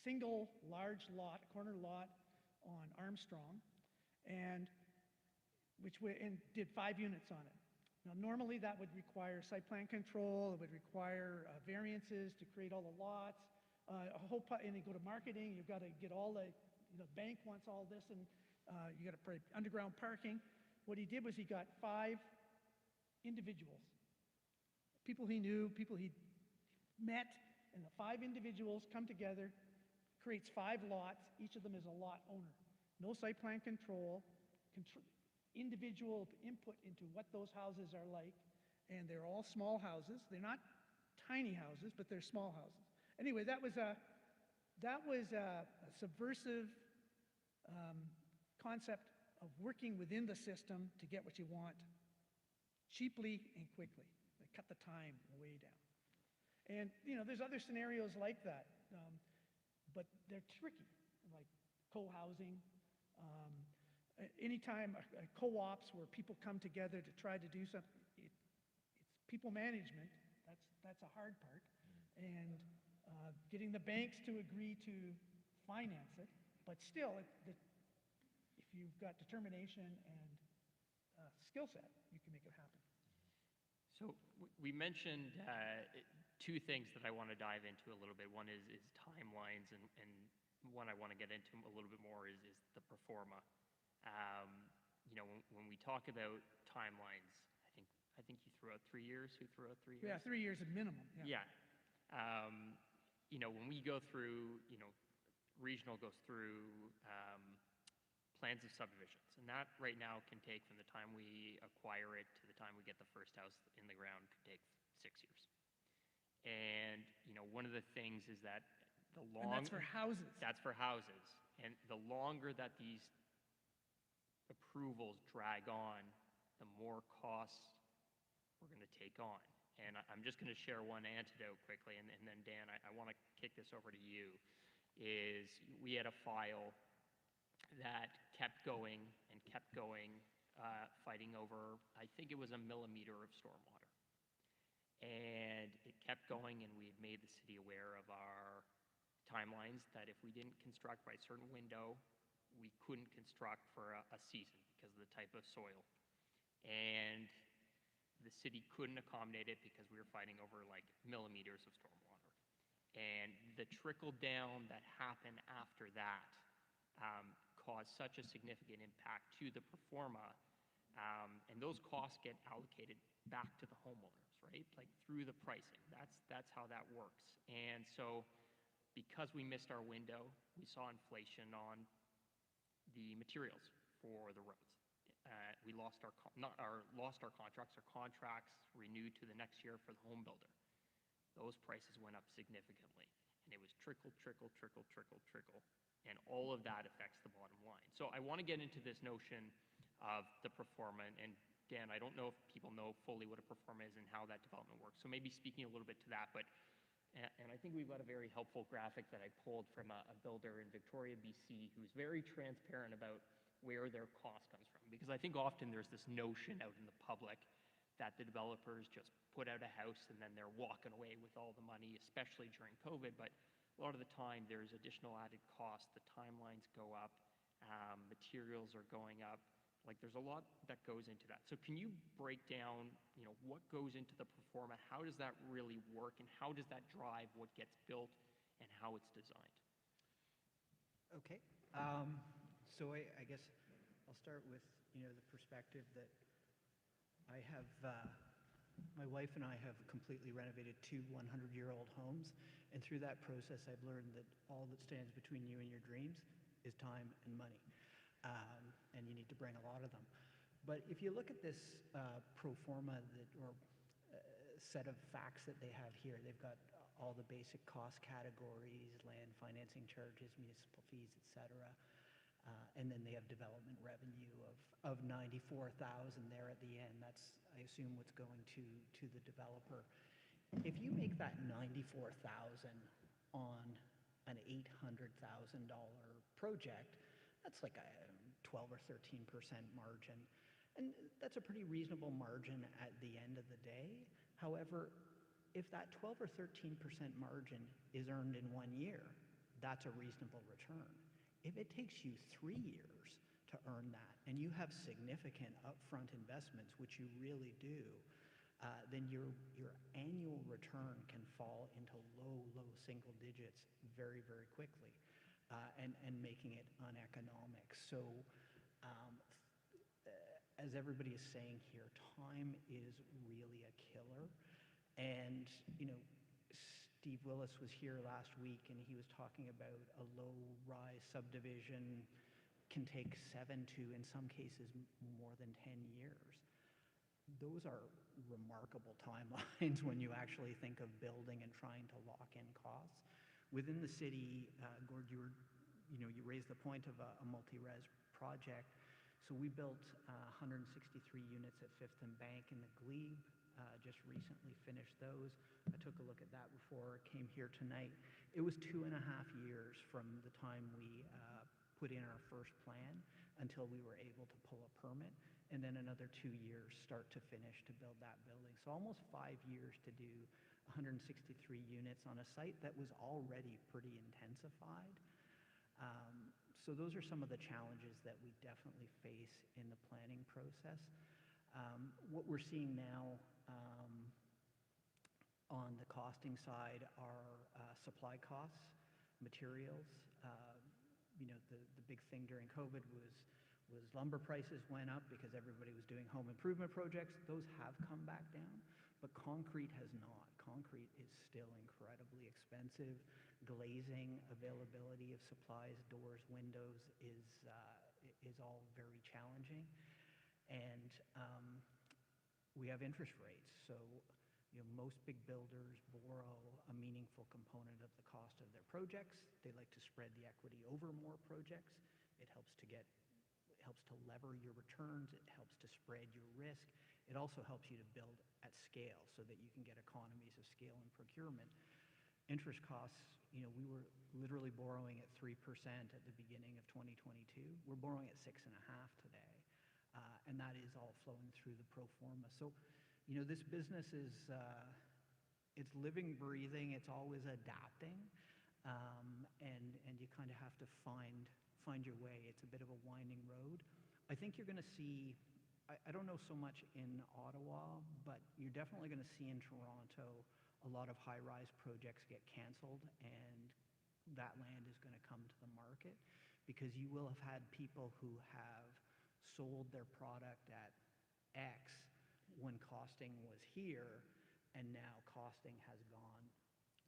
single large lot, corner lot on Armstrong, and did 5 units on it. Now, normally that would require site plan control, it would require variances to create all the lots, and you go to marketing, you've got to get all the bank wants all this, and you got to put underground parking. What he did was he got 5 individuals, people he knew, people he met, and the 5 individuals come together, creates 5 lots, each of them is a lot owner. No site plan control, individual input into what those houses are like, and they're all small houses. They're not tiny houses, but they're small houses. Anyway, that was a subversive concept of working within the system to get what you want cheaply and quickly. They cut the time way down. And there's other scenarios like that, but they're tricky, like co-housing. Anytime co-ops where people come together to try to do something, it's people management. That's a hard part, and getting the banks to agree to finance it. But still, if you've got determination and skill set, you can make it happen. So we mentioned 2 things that I want to dive into a little bit. One is timelines, and one I want to get into a little bit more is the pro forma. When we talk about timelines, I think you threw out 3 years. Who threw out 3 years? Yeah, 3 years at minimum. Yeah. When we go through, regional goes through plans of subdivisions, and that right now can take from the time we acquire it to the time we get the first house in the ground could take 6 years. And one of the things is that and that's for houses. That's for houses, and the longer that these approvals drag on, the more costs we're going to take on. And I'm just going to share one anecdote quickly, and then Dan, I want to kick this over to you, is we had a file that kept going and kept going, fighting over, I think it was a millimeter of stormwater. And it kept going, and we had made the city aware of our timelines that if we didn't construct by a certain window, we couldn't construct for a season because of the type of soil. And the city couldn't accommodate it because we were fighting over like millimeters of stormwater. And the trickle down that happened after that caused such a significant impact to the pro forma, and those costs get allocated back to the homeowners, right? Like through the pricing. That's how that works. And so because we missed our window, we saw inflation on the materials for the roads. We lost our contracts. Our contracts renewed to the next year for the home builder. Those prices went up significantly, and it was trickle, trickle, trickle, trickle, trickle, and all of that affects the bottom line. So I want to get into this notion of the pro forma, and Dan, I don't know if people know fully what a pro forma is and how that development works. So maybe speaking a little bit to that, but and I think we've got a very helpful graphic that I pulled from a builder in Victoria, BC, who's very transparent about where their cost comes from. Because I think often there's this notion out in the public that the developers just put out a house and then they're walking away with all the money, especially during COVID. But a lot of the time there's additional added costs. The timelines go up, materials are going up. Like there's a lot that goes into that. So can you break down, what goes into the pro forma? How does that really work, and how does that drive what gets built and how it's designed? Okay. So I guess I'll start with, the perspective that I have, my wife and I have completely renovated 2 100-year-old homes, and through that process I've learned that all that stands between you and your dreams is time and money. And you need to bring a lot of them. But if you look at this pro forma set of facts that they have here, they've got all the basic cost categories, land financing charges, municipal fees, et cetera. And then they have development revenue of $94,000 there at the end. That's, I assume, what's going to the developer. If you make that $94,000 on an $800,000 project, that's like a 12 or 13% margin. And that's a pretty reasonable margin at the end of the day. However, if that 12 or 13% margin is earned in 1 year, that's a reasonable return. If it takes you 3 years to earn that, and you have significant upfront investments, which you really do, then your annual return can fall into low single digits very, very quickly, and making it uneconomic. So as everybody is saying here, time is really a killer. And, Steve Willis was here last week, and he was talking about a low-rise subdivision can take 7 to, in some cases, more than 10 years. Those are remarkable timelines when you actually think of building and trying to lock in costs. Within the city, Gord, you raised the point of a multi-res project. So we built 163 units at Fifth and Bank in the Glebe, just recently finished those. I took a look at that before I came here tonight. It was 2.5 years from the time we put in our first plan until we were able to pull a permit, and then another 2 years start to finish to build that building. So almost 5 years to do 163 units on a site that was already pretty intensified. So those are some of the challenges that we definitely face in the planning process. What we're seeing now on the costing side are supply costs, materials. The big thing during COVID was lumber prices went up because everybody was doing home improvement projects. Those have come back down, but concrete has not. Concrete is still incredibly expensive. Glazing, availability of supplies, doors, windows is all very challenging. And we have interest rates. So most big builders borrow a meaningful component of the cost of their projects. They like to spread the equity over more projects. It helps to lever your returns. It helps helps to spread your risk. It also helps you to build at scale so that you can get economies of scale in procurement. Interest costs, we were literally borrowing at 3% at the beginning of 2022. We're borrowing at 6.5 today. And that is all flowing through the pro forma. So, this business is, it's living, breathing, it's always adapting. And you kind of have to find your way. It's a bit of a winding road. I think you're going to see, I don't know so much in Ottawa, but you're definitely going to see in Toronto a lot of high-rise projects get canceled, and that land is going to come to the market because you will have had people who have sold their product at X when costing was here, and now costing has gone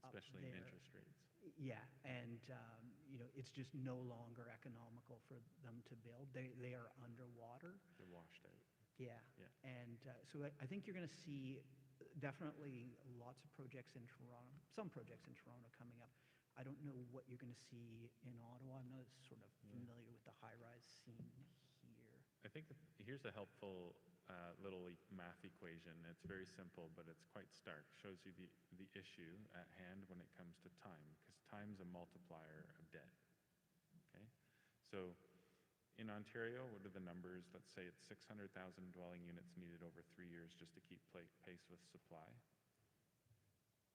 up Especially in there. interest rates. Yeah, and it's just no longer economical for them to build. They are underwater. They're washed out. Yeah. Yeah. And so I think you're going to see definitely lots of projects in Toronto, some projects in Toronto coming up. I don't know what you're going to see in Ottawa. I'm not sort of familiar with the high-rise scene here. I think that here's a helpful little math equation. It's very simple, but it's quite stark. Shows you the issue at hand when it comes to time, because time's a multiplier of debt. Okay? So in Ontario, what are the numbers? Let's say it's 600,000 dwelling units needed over 3 years just to keep pace with supply.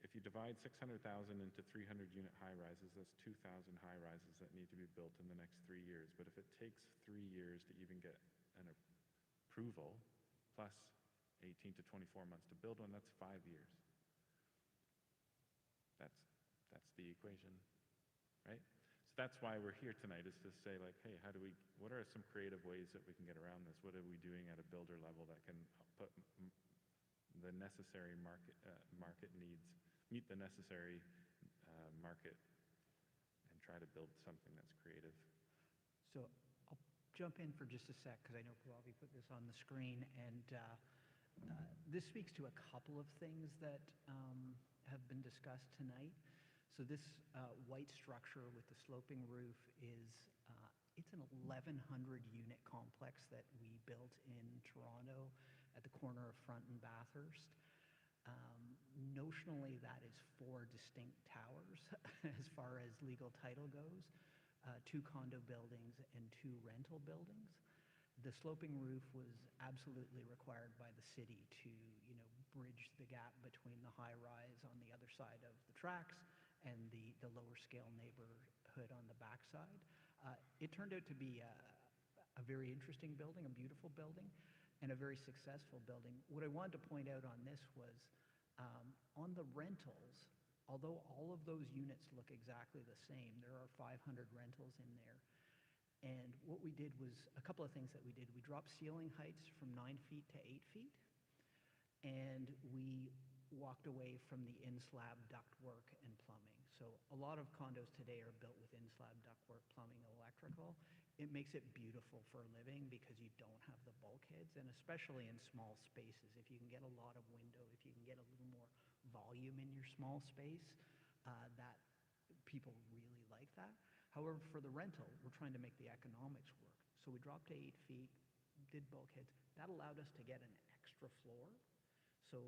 If you divide 600,000 into 300 unit high-rises, that's 2,000 high-rises that need to be built in the next 3 years. But if it takes 3 years to even get an approval, plus 18 to 24 months to build one, that's 5 years. That's the equation, right? So that's why we're here tonight, is to say, like, hey, what are some creative ways that we can get around this? What are we doing at a builder level that can put the necessary market needs, meet the necessary market, and try to build something that's creative? So I'll jump in for just a sec because I know Pallavi put this on the screen, and this speaks to a couple of things that have been discussed tonight. So this white structure with the sloping roof it's an 1,100 unit complex that we built in Toronto at the corner of Front and Bathurst. Notionally, that is 4 distinct towers as far as legal title goes, 2 condo buildings and 2 rental buildings. The sloping roof was absolutely required by the city to, bridge the gap between the high-rise on the other side of the tracks and the lower-scale neighborhood on the backside. It turned out to be a very interesting building, a beautiful building, and a very successful building. What I wanted to point out on this was on the rentals, although all of those units look exactly the same, there are 500 rentals in there. And what we did was a couple of things that we did. We dropped ceiling heights from 9 feet to 8 feet, and we walked away from the in-slab ductwork and plumbing. So a lot of condos today are built with in-slab ductwork, plumbing, and electrical. It makes it beautiful for living because you don't have the bulkheads, and especially in small spaces. If you can get a lot of window, if you can get a little more volume in your small space, that people really like that. However, for the rental, we're trying to make the economics work. So we dropped to 8 feet, did bulkheads. That allowed us to get an extra floor. So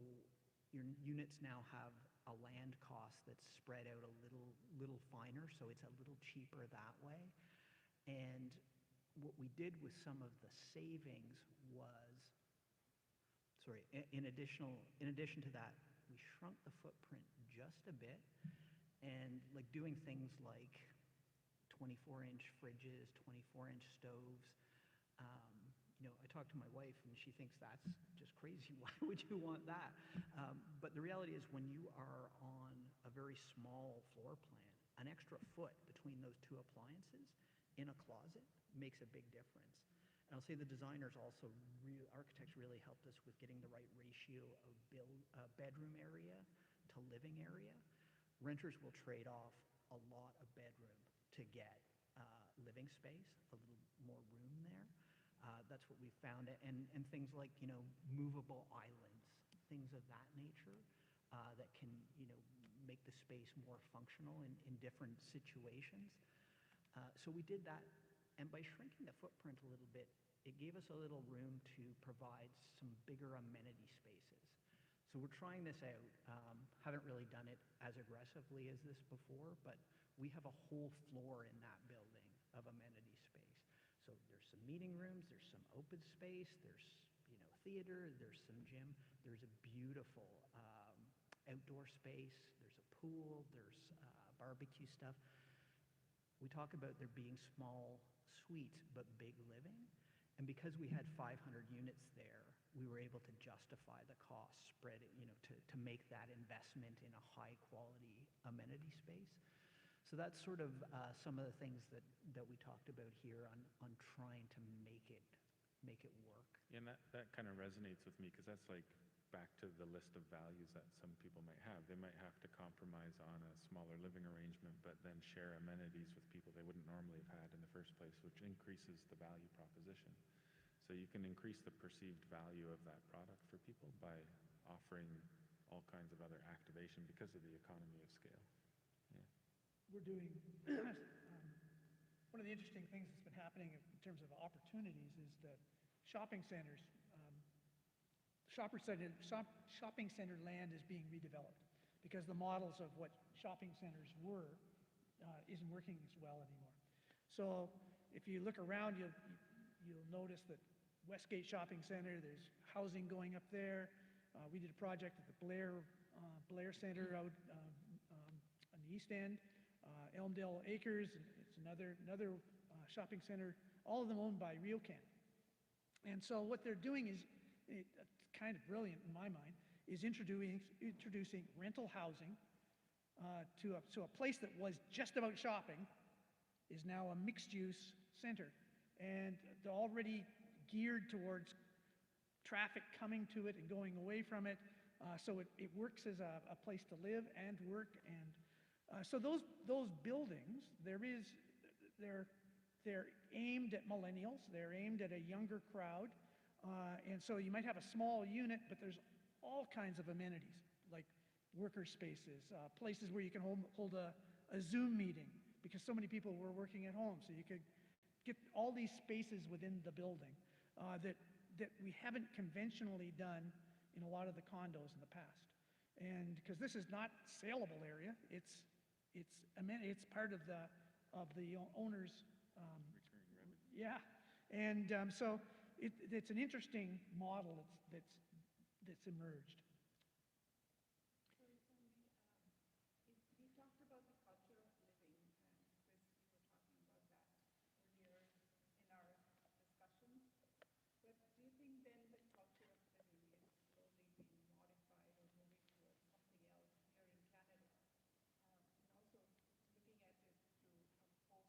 your units now have a land cost that's spread out a little finer, so it's a little cheaper that way. And what we did with some of the savings was, in addition to that, we shrunk the footprint just a bit, and like doing things like 24-inch fridges, 24-inch stoves. I talked to my wife, and she thinks that's just crazy. Why would you want that? But the reality is, when you are on a very small floor plan, an extra foot between those 2 appliances in a closet makes a big difference. And I'll say the designers also, architects really helped us with getting the right ratio of bedroom area to living area. Renters will trade off a lot of bedroom to get living space, a little more room there. That's what we found. And things like, movable islands, things of that nature that can, make the space more functional in different situations. So we did that. And by shrinking the footprint a little bit, it gave us a little room to provide some bigger amenity spaces. So we're trying this out. Haven't really done it as aggressively as this before, but we have a whole floor in that building of amenity space. So there's some meeting rooms, there's some open space, there's theater, there's some gym, there's a beautiful outdoor space, there's a pool, there's barbecue stuff. We talk about there being small suites but big living, and because we had 500 units there, we were able to justify the cost spread, to make that investment in a high quality amenity space. So that's sort of some of the things that we talked about here on trying to make it work. Yeah, and that kind of resonates with me, because that's like back to the list of values that some people might have. They might have to compromise on a smaller living arrangement, but then share amenities with people they wouldn't normally have had in the first place, which increases the value proposition. So you can increase the perceived value of that product for people by offering all kinds of other activation because of the economy of scale. Yeah. We're doing, one of the interesting things that's been happening in terms of opportunities is that shopping centers, shopping center land is being redeveloped because the models of what shopping centers were isn't working as well anymore. So if you look around, you'll notice that Westgate Shopping Center, there's housing going up there. We did a project at the Blair Center out on the East End. Elmdale Acres, it's another shopping center, all of them owned by RioCan. And so what they're doing is, it's kind of brilliant in my mind, is introducing rental housing so a place that was just about shopping is now a mixed-use center. And they're already geared towards traffic coming to it and going away from it. So it works as a place to live and work. And so those buildings, they're aimed at millennials. They're aimed at a younger crowd. And so you might have a small unit, but there's all kinds of amenities, like worker spaces, places where you can hold a Zoom meeting, because so many people were working at home. So you could get all these spaces within the building that we haven't conventionally done in a lot of the condos in the past. And because this is not saleable area, it's part of the owner's Recurring revenue. yeah. And so it's an interesting model that's emerged. We talked about the culture of living, and Chris, you were talking about that earlier in our discussions. But do you think then the culture of living is slowly being modified or moving towards something else here in Canada? And also looking at it through a post-pandemic world,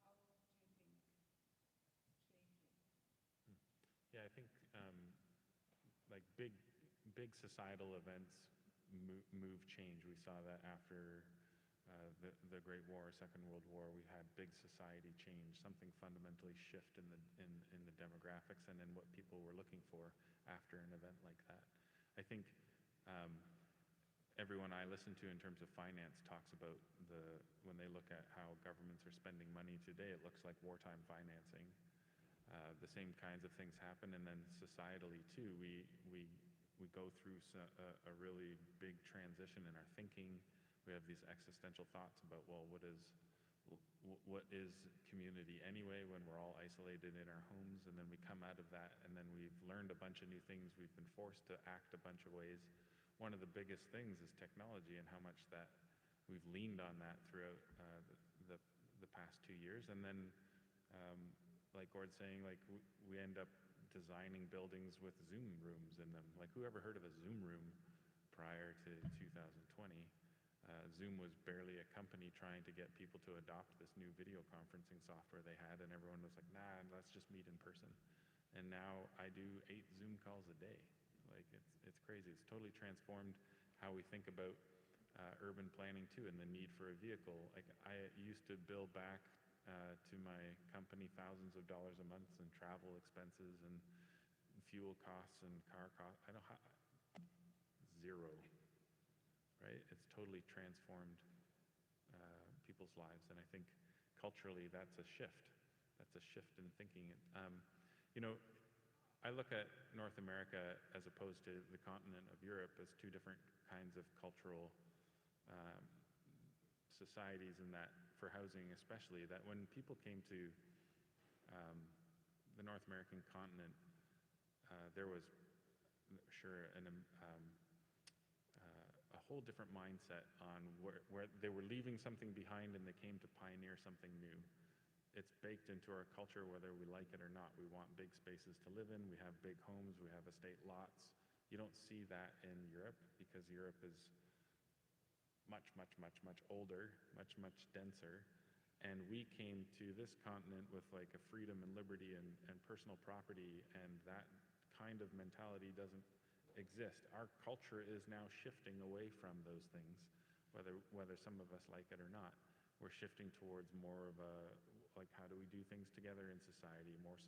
how do you think it's changing? Yeah, I think like big societal events move change. We saw that after the Great War, Second World War. We had big society change, something fundamentally shift in the demographics and in what people were looking for after an event like that. I think everyone I listen to in terms of finance talks about when they look at how governments are spending money today, it looks like wartime financing. The same kinds of things happen, and then societally too, we go through a really big transition in our thinking. We have these existential thoughts about, well, what is community anyway when we're all isolated in our homes, and then we come out of that, and then we've learned a bunch of new things. We've been forced to act a bunch of ways. One of the biggest things is technology and how much that we've leaned on that throughout the past 2 years, and then like Gord's saying, like we end up designing buildings with Zoom rooms in them. Like, who ever heard of a Zoom room prior to 2020? Zoom was barely a company trying to get people to adopt this new video conferencing software they had, and everyone was like, nah, let's just meet in person. And now I do 8 Zoom calls a day. Like, it's crazy. It's totally transformed how we think about urban planning too, and the need for a vehicle. Like, I used to bill back to my company thousands of dollars a month in travel expenses and fuel costs and car costs. I don't have zero, right? It's totally transformed people's lives, and I think culturally that's a shift. that's a shift in thinking. You know, I look at North America as opposed to the continent of Europe as two different kinds of cultural um, societies in that, for housing especially, that when people came to um, the North American continent, there was sure a whole different mindset on where they were leaving something behind and they came to pioneer something new. It's baked into our culture whether we like it or not. We want big spaces to live in, we have big homes, we have estate lots. You don't see that in Europe because Europe is much older, much denser. And we came to this continent with like a freedom and liberty and personal property, and that kind of mentality doesn't exist. Our culture is now shifting away from those things, whether some of us like it or not. We're shifting towards more of a, like, how do we do things together in society, more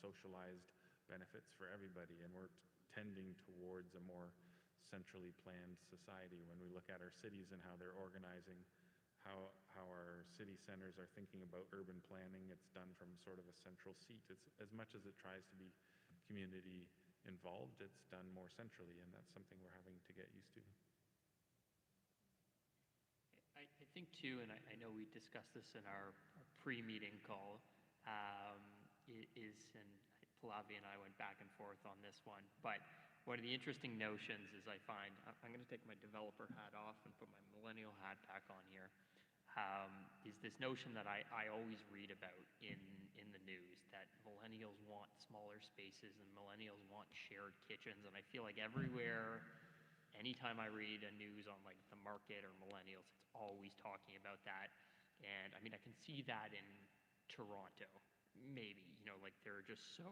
socialized benefits for everybody, and we're tending towards a more centrally planned society. When we look at our cities and how they're organizing, how our city centers are thinking about urban planning, it's done from sort of a central seat. It's, as much as it tries to be community involved, it's done more centrally, and that's something we're having to get used to. I think too, and I know we discussed this in our pre-meeting call, and Pallavi and I went back and forth on this one, but one of the interesting notions is I find, I'm going to take my developer hat off and put my millennial hat back on here, is this notion that I always read about in the news, that millennials want smaller spaces and millennials want shared kitchens, and I feel like everywhere, anytime I read a news on like the market or millennials, it's always talking about that. And I mean, I can see that in Toronto, maybe, you know, like they're just so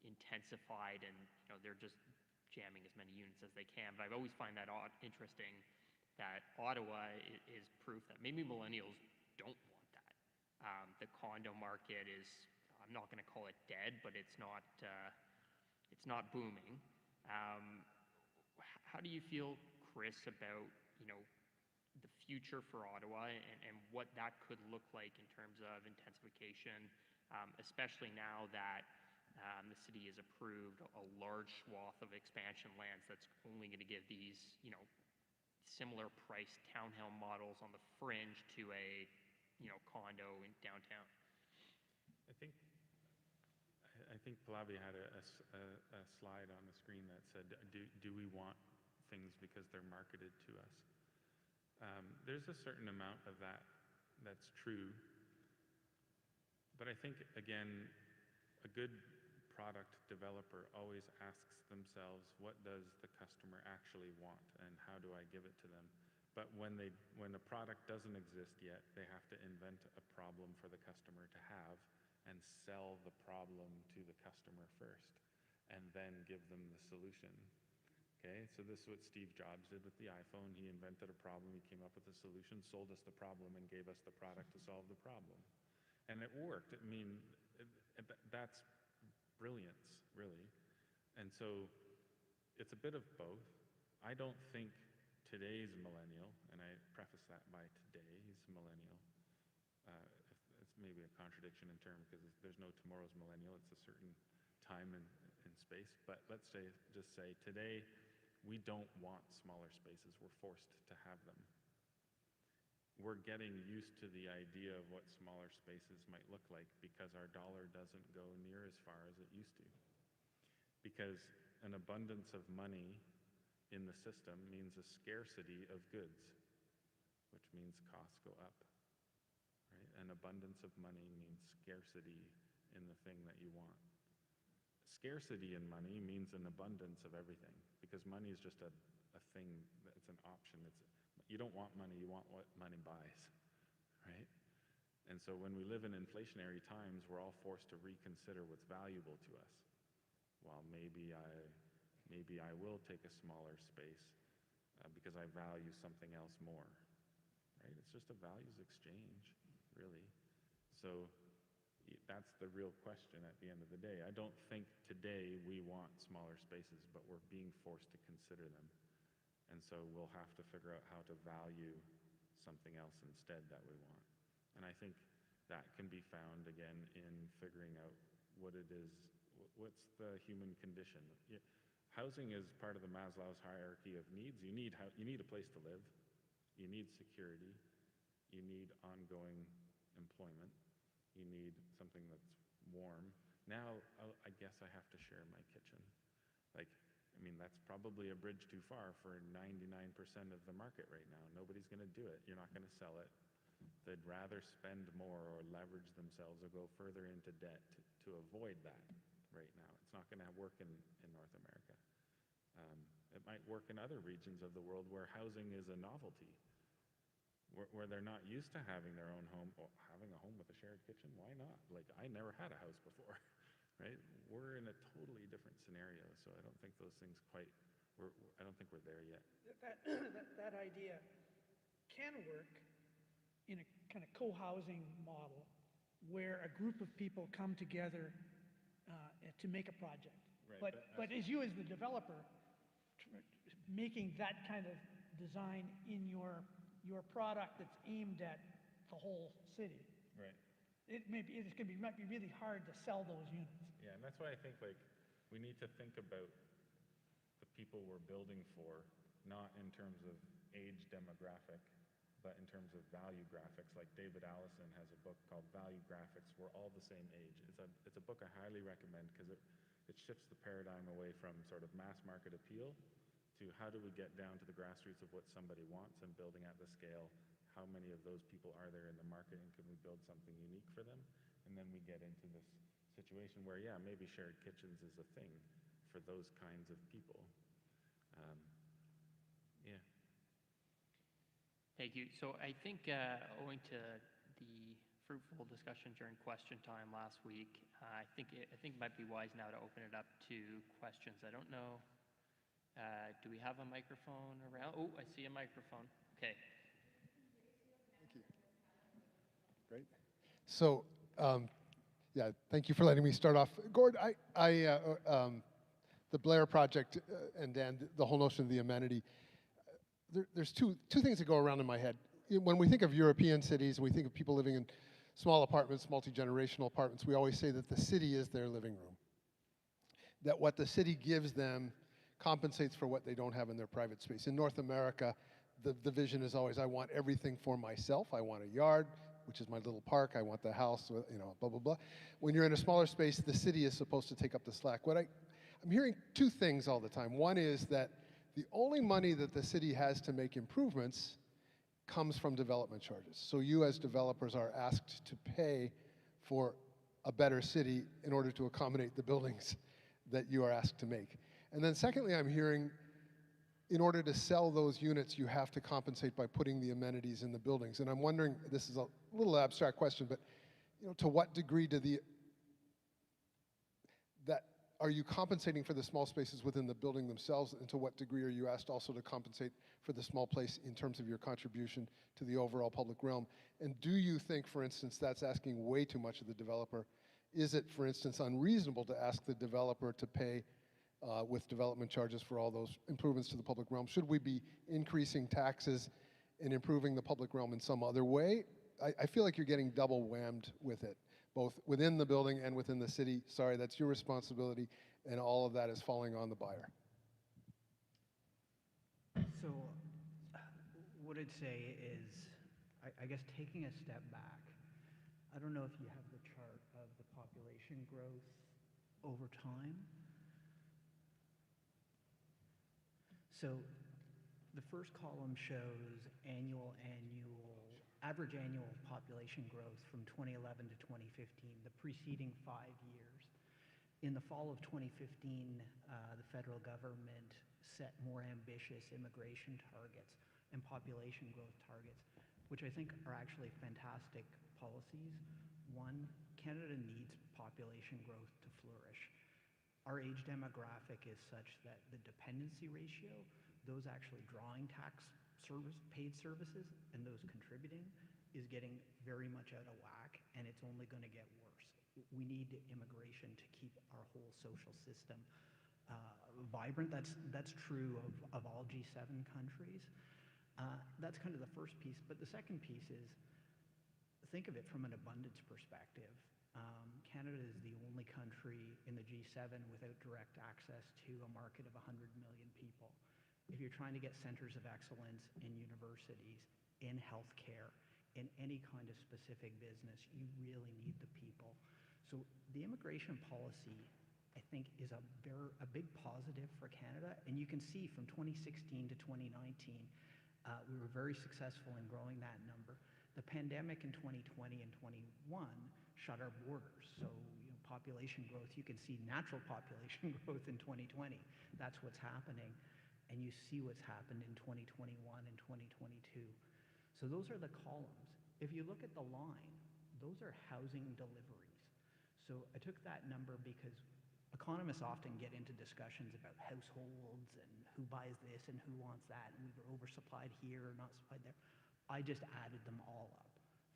intensified and, you know, they're just jamming as many units as they can. But I always find that interesting that Ottawa is proof that maybe millennials don't want that. The condo market is, I'm not going to call it dead, but it's not booming. How do you feel, Chris, about, you know, the future for Ottawa and what that could look like in terms of intensification, especially now that the city has approved a large swath of expansion lands that's only going to give these, you know, similar priced townhome models on the fringe to a, you know, condo in downtown? I think Pallavi had a slide on the screen that said, do we want things because they're marketed to us? There's a certain amount of that's true, but I think, again, a good product developer always asks themselves, what does the customer actually want and how do I give it to them? But when a product doesn't exist yet, they have to invent a problem for the customer to have and sell the problem to the customer first and then give them the solution. Okay, so this is what Steve Jobs did with the iPhone. He invented a problem, he came up with a solution, sold us the problem, and gave us the product to solve the problem. And it worked. I mean, that's brilliance, really. And so it's a bit of both. I don't think today's millennial, and I preface that by today, he's a millennial. It's maybe a contradiction in term because there's no tomorrow's millennial. It's a certain time and space. But let's just say today, we don't want smaller spaces. We're forced to have them. We're getting used to the idea of what smaller spaces might look like because our dollar doesn't go near as far as it used to. Because an abundance of money in the system means a scarcity of goods, which means costs go up. Right? An abundance of money means scarcity in the thing that you want. Scarcity in money means an abundance of everything, because money is just a thing, it's an option. You don't want money, you want what money buys, right? And so when we live in inflationary times, we're all forced to reconsider what's valuable to us. Well, maybe I will take a smaller space because I value something else more, right? It's just a values exchange, really. So that's the real question at the end of the day. I don't think today we want smaller spaces, but we're being forced to consider them. And so we'll have to figure out how to value something else instead that we want. And I think that can be found again in figuring out what it is, what's the human condition. Housing is part of the Maslow's hierarchy of needs. You need a place to live, you need security, you need ongoing employment, you need something that's warm. Now, I guess I have to share my kitchen. Like, I mean, that's probably a bridge too far for 99% of the market right now. Nobody's going to do it. You're not going to sell it. They'd rather spend more or leverage themselves or go further into debt to avoid that right now. It's not going to work in North America. It might work in other regions of the world where housing is a novelty, where they're not used to having their own home. Well, having a home with a shared kitchen, why not? Like, I never had a house before, right? We're in a totally different scenario, so I don't think those things quite, I don't think we're there yet. That idea can work in a kind of co-housing model where a group of people come together to make a project. Right, But as you as the developer, making that kind of design in your product that's aimed at the whole city, Right. might be really hard to sell those units. Yeah, and that's why I think, like, we need to think about the people we're building for, not in terms of age demographic, but in terms of value graphics. Like David Allison has a book called Value Graphics. We're all the same age. It's a book I highly recommend because it shifts the paradigm away from sort of mass market appeal to how do we get down to the grassroots of what somebody wants and building at the scale. How many of those people are there in the market, and can we build something unique for them? And then we get into this situation where, yeah, maybe shared kitchens is a thing for those kinds of people. Yeah. Thank you. So I think owing to the fruitful discussion during question time last week, I think it might be wise now to open it up to questions. I don't know. Do we have a microphone around? Oh, I see a microphone. Okay. Thank you. Great. So, yeah, thank you for letting me start off. Gord, the Blair Project and Dan, the whole notion of the amenity, there's two things that go around in my head. When we think of European cities, and we think of people living in small apartments, multi-generational apartments, we always say that the city is their living room. That what the city gives them compensates for what they don't have in their private space. In North America, the vision is always, I want everything for myself. I want a yard, which is my little park. I want the house, blah, blah, blah. When you're in a smaller space, the city is supposed to take up the slack. I'm hearing two things all the time. One is that the only money that the city has to make improvements comes from development charges. So you as developers are asked to pay for a better city in order to accommodate the buildings that you are asked to make. And then secondly, I'm hearing in order to sell those units, you have to compensate by putting the amenities in the buildings. And I'm wondering, this is a little abstract question, but to what degree are you compensating for the small spaces within the building themselves, and to what degree are you asked also to compensate for the small place in terms of your contribution to the overall public realm? And do you think, for instance, that's asking way too much of the developer? Is it, for instance, unreasonable to ask the developer to pay with development charges for all those improvements to the public realm? Should we be increasing taxes and improving the public realm in some other way? I feel like you're getting double whammed with it, both within the building and within the city. Sorry, that's your responsibility, and all of that is falling on the buyer. So what I'd say is, I guess taking a step back, I don't know if you have the chart of the population growth over time. So the first column shows average annual population growth from 2011 to 2015, the preceding 5 years. In the fall of 2015, the federal government set more ambitious immigration targets and population growth targets, which I think are actually fantastic policies. One, Canada needs population growth to flourish. Our age demographic is such that the dependency ratio, those actually drawing paid services and those contributing, is getting very much out of whack, and it's only going to get worse. We need immigration to keep our whole social system vibrant. That's true of all G7 countries. That's kind of the first piece. But the second piece is, think of it from an abundance perspective. Canada is the only country in the G7 without direct access to a market of 100 million people. If you're trying to get centers of excellence in universities, in healthcare, in any kind of specific business, you really need the people. So the immigration policy, I think, is a big positive for Canada. And you can see from 2016 to 2019, we were very successful in growing that number. The pandemic in 2020 and 21 shut our borders. So, population growth, you can see natural population growth in 2020. That's what's happening. And you see what's happened in 2021 and 2022. So those are the columns. If you look at the line, those are housing deliveries. So I took that number because economists often get into discussions about households and who buys this and who wants that, and we were oversupplied here or not supplied there. I just added them all up.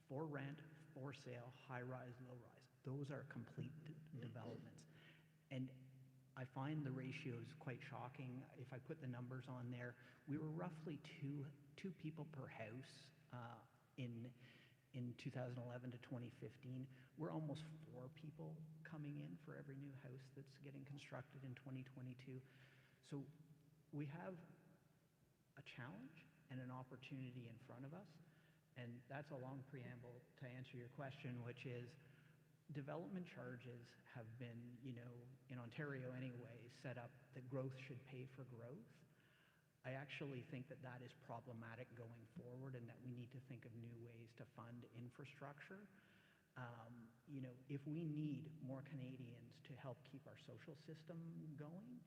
For rent, for sale, high rise, low rise. Those are complete developments. And I find the ratios quite shocking. If I put the numbers on there, we were roughly two people per house in 2011 to 2015. We're almost 4 people coming in for every new house that's getting constructed in 2022. So we have a challenge and an opportunity in front of us. And that's a long preamble to answer your question, which is development charges have been, in Ontario anyway, set up that growth should pay for growth. I actually think that that is problematic going forward and that we need to think of new ways to fund infrastructure. If we need more Canadians to help keep our social system going,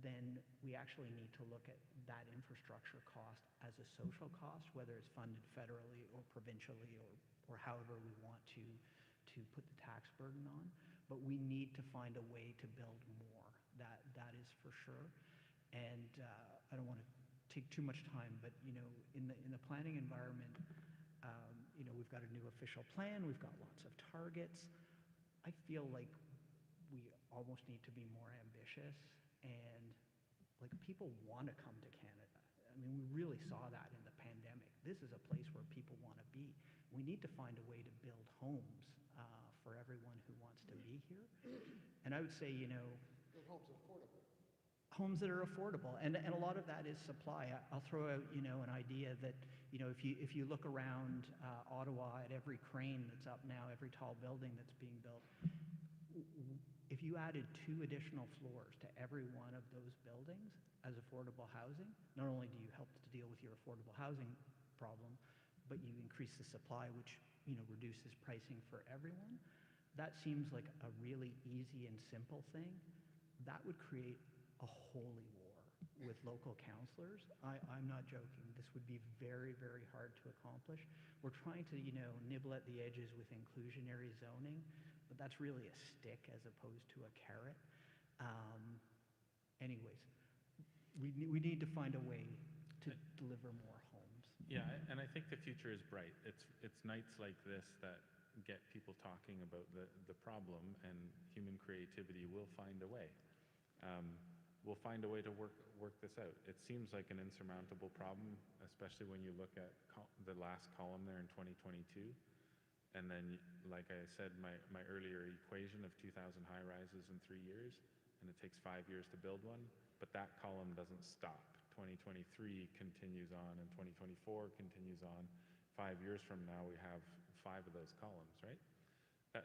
then we actually need to look at that infrastructure cost as a social cost, whether it's funded federally or provincially or however we want to put the tax burden on. But we need to find a way to build more. That is for sure. And I don't want to take too much time, but in the planning environment, we've got a new official plan. We've got lots of targets. I feel like we almost need to be more ambitious. And people want to come to Canada. I mean, we really saw that in the pandemic. This is a place where people want to be. We need to find a way to build homes for everyone who wants to be here. And I would say, Build homes affordable. Homes that are affordable, and a lot of that is supply. I'll throw out, an idea that, if you look around Ottawa at every crane that's up now, every tall building that's being built, if you added 2 additional floors to every one of those buildings as affordable housing, not only do you help to deal with your affordable housing problem, but you increase the supply, which reduces pricing for everyone. That seems like a really easy and simple thing. That would create a holy war with local councillors. I'm not joking. This would be very, very hard to accomplish. We're trying to, nibble at the edges with inclusionary zoning, but that's really a stick as opposed to a carrot. Anyways, we need to find a way to deliver more homes. Yeah, and I think the future is bright. It's nights like this that get people talking about the problem, and human creativity will find a way. We'll find a way to work this out. It seems like an insurmountable problem, especially when you look at the last column there in 2022. And then, like I said, my earlier equation of 2,000 high-rises in 3 years, and it takes 5 years to build one, but that column doesn't stop. 2023 continues on, and 2024 continues on. 5 years from now, we have 5 of those columns, right?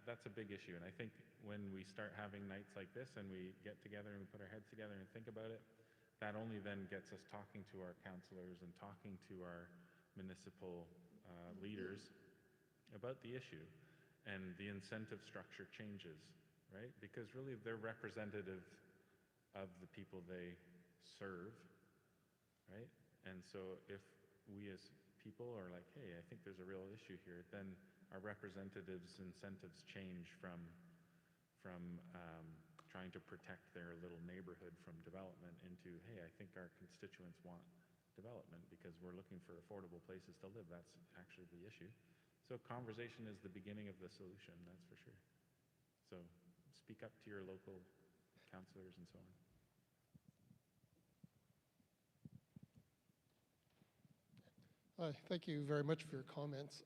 That's a big issue, and I think when we start having nights like this and we get together and we put our heads together and think about it, that only then gets us talking to our councillors and talking to our municipal leaders about the issue, and the incentive structure changes, right? Because really they're representative of the people they serve, right? And so if we as people are like, hey, I think there's a real issue here, then our representatives' incentives change from trying to protect their little neighborhood from development into, hey, I think our constituents want development because we're looking for affordable places to live. That's actually the issue. So conversation is the beginning of the solution, that's for sure. So speak up to your local councillors and so on. Thank you very much for your comments.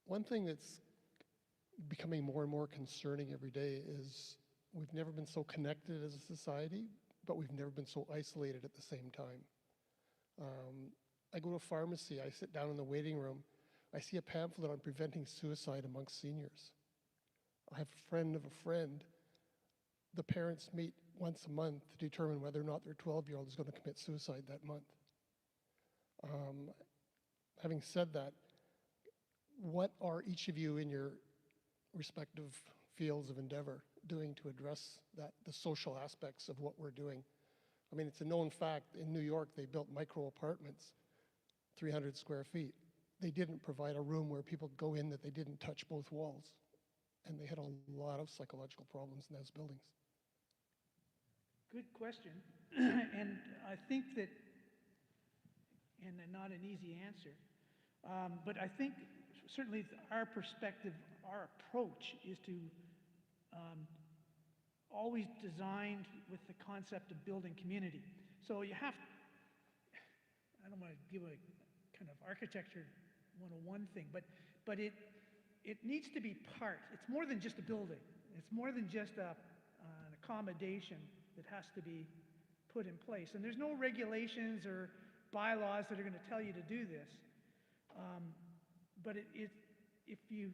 One thing that's becoming more and more concerning every day is we've never been so connected as a society, but we've never been so isolated at the same time. I go to a pharmacy, I sit down in the waiting room, I see a pamphlet on preventing suicide amongst seniors. I have a friend of a friend. The parents meet once a month to determine whether or not their 12-year-old is going to commit suicide that month. Having said that, what are each of you in your respective fields of endeavor doing to address the social aspects of what we're doing? I mean, it's a known fact, in New York, they built micro apartments, 300 square feet. They didn't provide a room where people could go in that they didn't touch both walls. And they had a lot of psychological problems in those buildings. Good question. And I think that, and not an easy answer, but I think certainly our perspective, our approach is to always designed with the concept of building community. So you have, I don't want to give a kind of architecture 101 thing, but it needs to be part. It's more than just a building. It's more than just an accommodation that has to be put in place. And there's no regulations or bylaws that are going to tell you to do this. But if you,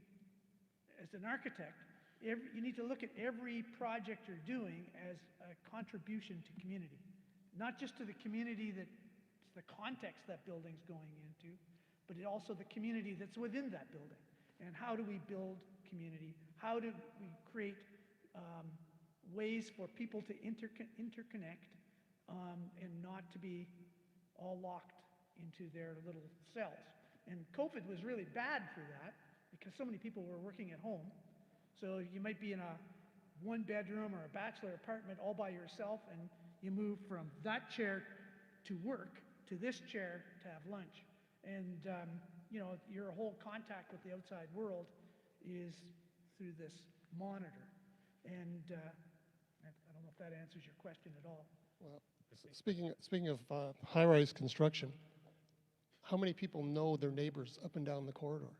as an architect, you need to look at every project you're doing as a contribution to community. Not just to the community that's the context that building's going into, but also the community that's within that building. And how do we build community? How do we create ways for people to interconnect and not to be all locked into their little cells? And COVID was really bad for that because so many people were working at home. So you might be in a one-bedroom or a bachelor apartment all by yourself, and you move from that chair to work to this chair to have lunch. And you know, your whole contact with the outside world is through this monitor. And I don't know if that answers your question at all. Well, speaking of high-rise construction, how many people know their neighbors up and down the corridor?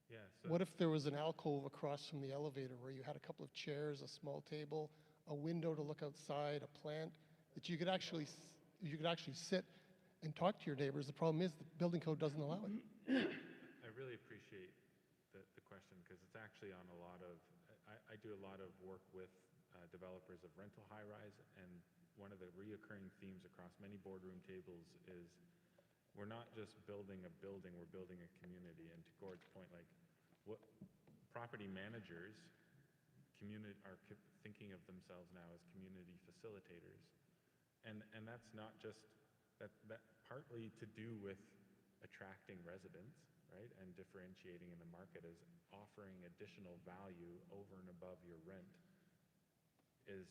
Yeah. So What if there was an alcove across from the elevator where you had a couple of chairs, a small table, a window to look outside, a plant, that you could actually sit and talk to your neighbors? The problem is the building code doesn't allow it. I really appreciate the question because it's actually on a lot of, I do a lot of work with developers of rental high-rise, and one of the reoccurring themes across many boardroom tables is we're not just building a building, we're building a community. And to Gord's point, like, what property managers are thinking of themselves now as community facilitators. And that's not just, that partly to do with attracting residents, right, and differentiating in the market as offering additional value over and above your rent is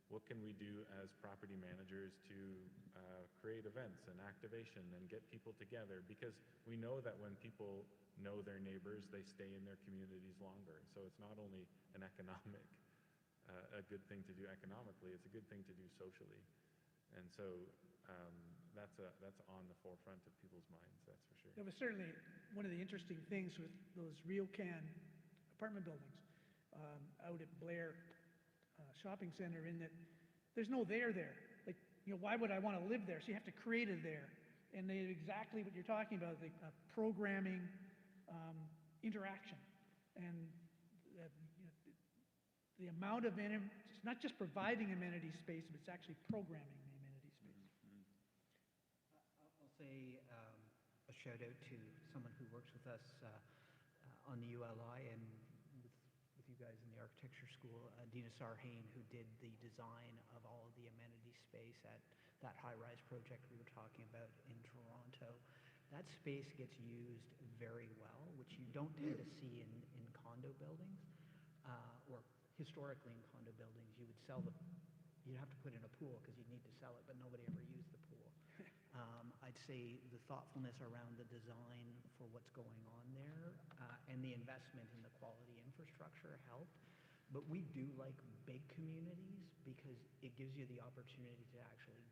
what can we do as property managers to create events and activation and get people together, because we know that when people know their neighbors, they stay in their communities longer. So it's not only an economic, a good thing to do economically, it's a good thing to do socially. And so that's on the forefront of people's minds, that's for sure. That was certainly one of the interesting things with those RioCan apartment buildings out at Blair Shopping Center, in that there's no there. Like, you know, why would I want to live there? So you have to create a there. And they exactly what you're talking about, the programming interaction. And you know, the amount of, it's not just providing amenity space, but it's actually programming the amenity space. I'll say a shout out to someone who works with us on the ULI and with you guys in the architecture school, Dina Sarhain, who did the design of all of the amenity space at that high-rise project we were talking about in Toronto. That space gets used very well, which you don't tend to see in condo buildings, or historically in condo buildings. You would sell you'd have to put in a pool because you'd need to sell it, but nobody ever used the pool. I'd say the thoughtfulness around the design for what's going on there and the investment in the quality infrastructure helped. But we do like big communities because it gives you the opportunity to actually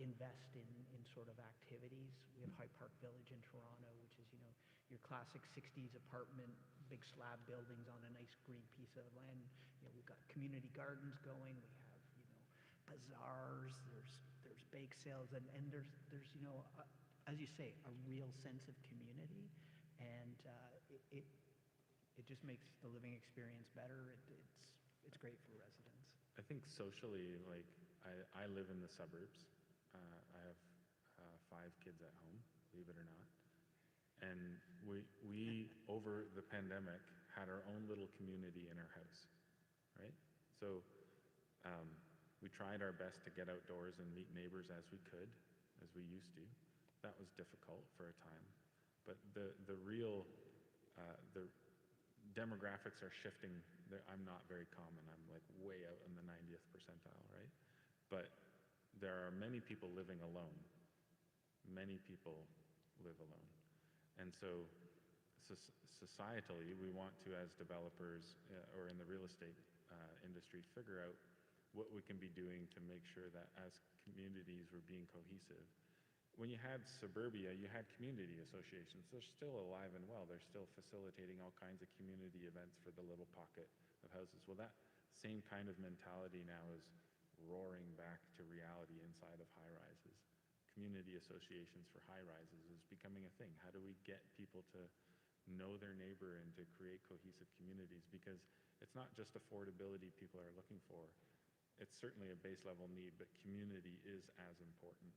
invest in sort of activities. We have High Park Village in Toronto, which is, you know, your classic 60s apartment, big slab buildings on a nice green piece of land. You know, we've got community gardens going. We have, you know, bazaars. There's bake sales, and there's you know, as you say, a real sense of community, and it just makes the living experience better. It's great for residents. I think socially, like, I live in the suburbs. I have 5 kids at home, believe it or not. And we over the pandemic, had our own little community in our house, right? So we tried our best to get outdoors and meet neighbors as we could, as we used to. That was difficult for a time. But the real, the demographics are shifting. I'm not very common. I'm like way out in the 90th percentile, right? But there are many people living alone. Many people live alone. And so societally, we want to, as developers or in the real estate industry, figure out what we can be doing to make sure that as communities we're being cohesive. When you had suburbia, you had community associations. They're still alive and well. They're still facilitating all kinds of community events for the little pocket of houses. Well, that same kind of mentality now is roaring back to reality inside of high-rises. Community associations for high-rises is becoming a thing. How do we get people to know their neighbor and to create cohesive communities? Because it's not just affordability people are looking for. It's certainly a base level need, but community is as important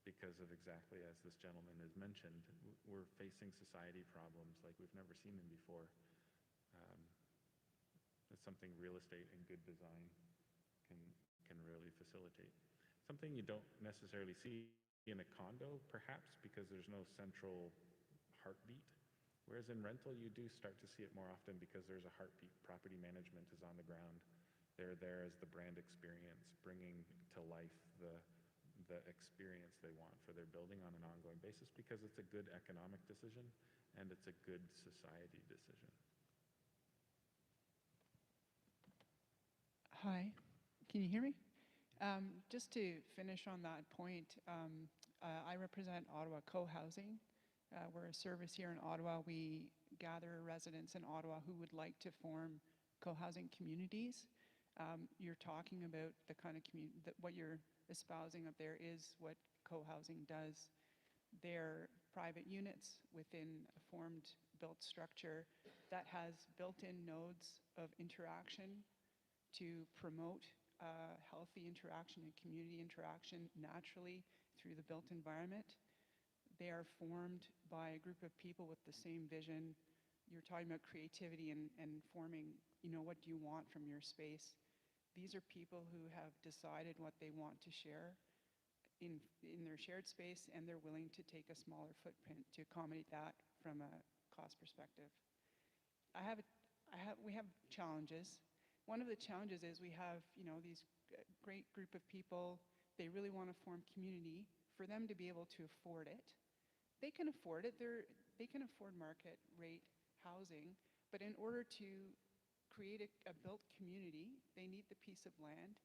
because of exactly as this gentleman has mentioned. We're facing society problems like we've never seen them before. It's something real estate and good design can really facilitate. Something you don't necessarily see in a condo, perhaps, because there's no central heartbeat. Whereas in rental, you do start to see it more often because there's a heartbeat. Property management is on the ground. They're there as the brand experience, bringing to life the experience they want for their building on an ongoing basis because it's a good economic decision and it's a good society decision. Hi, can you hear me? Just to finish on that point, I represent Ottawa Co-Housing. We're a service here in Ottawa. We gather residents in Ottawa who would like to form co-housing communities. You're talking about the kind of community, what you're espousing up there is what co-housing does. They're private units within a formed built structure that has built-in nodes of interaction to promote healthy interaction and community interaction naturally through the built environment. They are formed by a group of people with the same vision. You're talking about creativity and forming, you know, what do you want from your space? These are people who have decided what they want to share in their shared space, and they're willing to take a smaller footprint to accommodate that from a cost perspective. We have challenges. One of the challenges is we have, you know, these great group of people. They really want to form community. For them to be able to afford it, they can afford it. They can afford market rate housing, but in order to create a built community, they need the piece of land.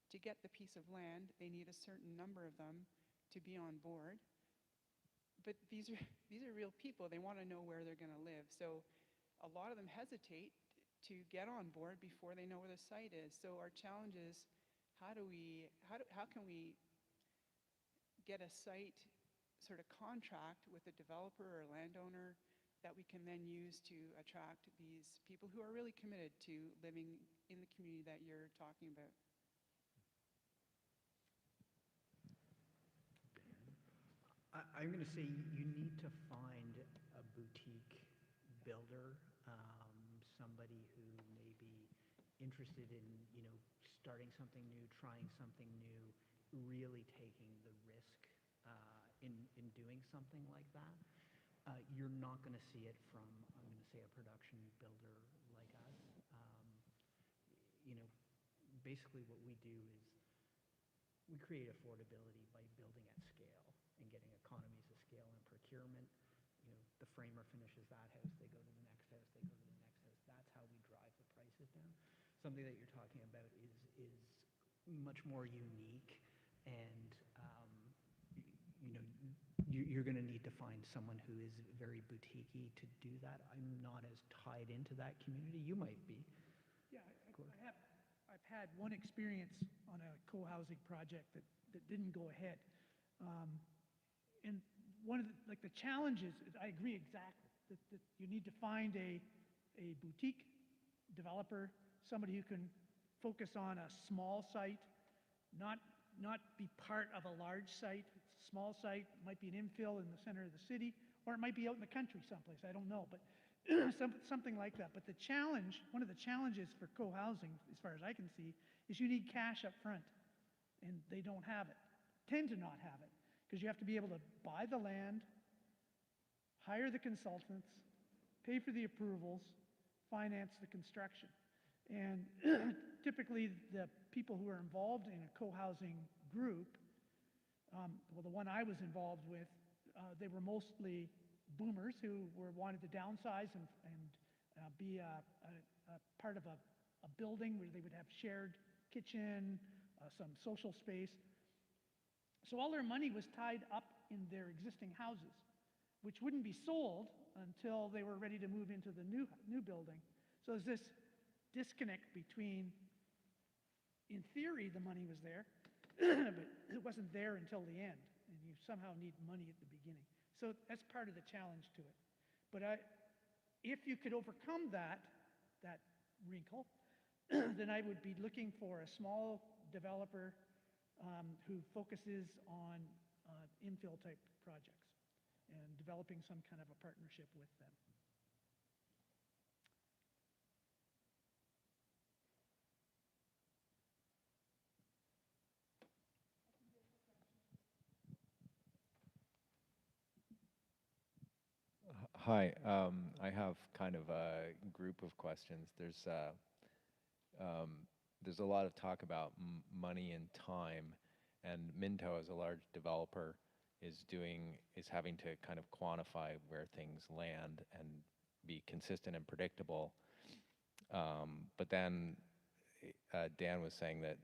To get the piece of land, they need a certain number of them to be on board. But these are real people. They want to know where they're going to live. So a lot of them hesitate to get on board before they know where the site is. So our challenge is, how can we get a site sort of contract with a developer or a landowner that we can then use to attract these people who are really committed to living in the community that you're talking about? I'm going to say you need to find a boutique builder, somebody who may be interested in, you know, starting something new, trying something new, really taking the risk in doing something like that. You're not going to see it from, I'm going to say, a production builder like us. You know, basically what we do is we create affordability by building at scale and getting economies of scale and procurement. You know, the framer finishes that house, they go to the next house, they go to the next house. That's how we drive the prices down. Something that you're talking about is much more unique and, you know, you're going to need to find someone who is very boutique-y to do that. I'm not as tied into that community. You might be. Yeah, I've had one experience on a co-housing project that didn't go ahead. And one of the challenges, I agree exactly, that you need to find a boutique developer, somebody who can focus on a small site, not be part of a large site. It's a small site, might be an infill in the center of the city, or it might be out in the country someplace, I don't know, but something like that. But the challenge, one of the challenges for co-housing, as far as I can see, is you need cash up front, and they don't have it, tend to not have it, because you have to be able to buy the land, hire the consultants, pay for the approvals, finance the construction. And typically, the people who are involved in a co-housing group, well, the one I was involved with, they were mostly boomers who wanted to downsize and be a part of a building where they would have shared kitchen, some social space. So all their money was tied up in their existing houses, which wouldn't be sold until they were ready to move into the new building. So there's this disconnect between, in theory, the money was there, but it wasn't there until the end, and you somehow need money at the beginning. So that's part of the challenge to it. But if you could overcome that wrinkle, then I would be looking for a small developer who focuses on infill type projects and developing some kind of a partnership with them. Hi, I have kind of a group of questions. There's a lot of talk about money and time, and Minto, as a large developer, is having to kind of quantify where things land and be consistent and predictable. But then Dan was saying that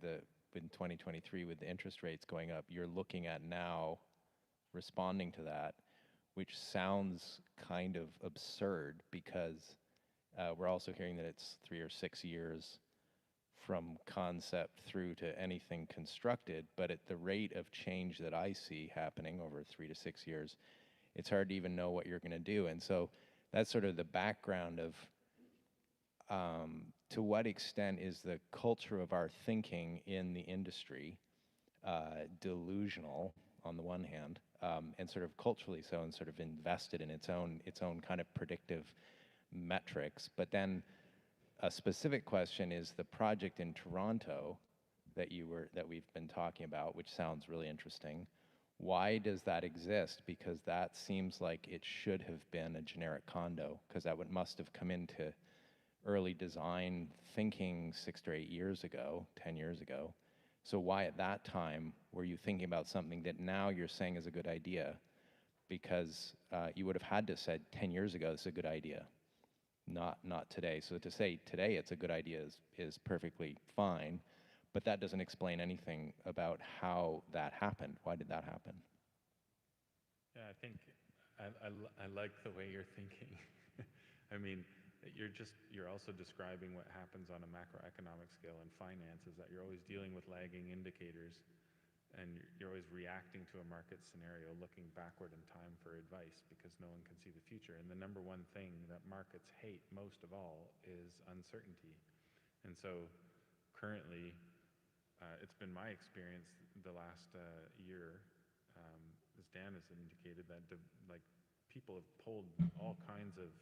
in 2023, with the interest rates going up, you're looking at now responding to that, which sounds kind of absurd because we're also hearing that it's 3 or 6 years from concept through to anything constructed, but at the rate of change that I see happening over 3 to 6 years, it's hard to even know what you're going to do. And so that's sort of the background of to what extent is the culture of our thinking in the industry delusional on the one hand, and sort of culturally so, and sort of invested in its own kind of predictive metrics. But then a specific question is the project in Toronto that we've been talking about, which sounds really interesting. Why does that exist? Because that seems like it should have been a generic condo, because that must have come into early design thinking 6 to 8 years ago, 10 years ago. So why at that time were you thinking about something that now you're saying is a good idea? Because you would have had to said 10 years ago, this is a good idea, not today. So to say today it's a good idea is perfectly fine, but that doesn't explain anything about how that happened. Why did that happen? Yeah, I think I like the way you're thinking. I mean, you're also describing what happens on a macroeconomic scale in finance, is that you're always dealing with lagging indicators, and you're always reacting to a market scenario, looking backward in time for advice because no one can see the future. And the number one thing that markets hate most of all is uncertainty. And so currently, it's been my experience the last year, as Dan has indicated, that people have pulled all kinds of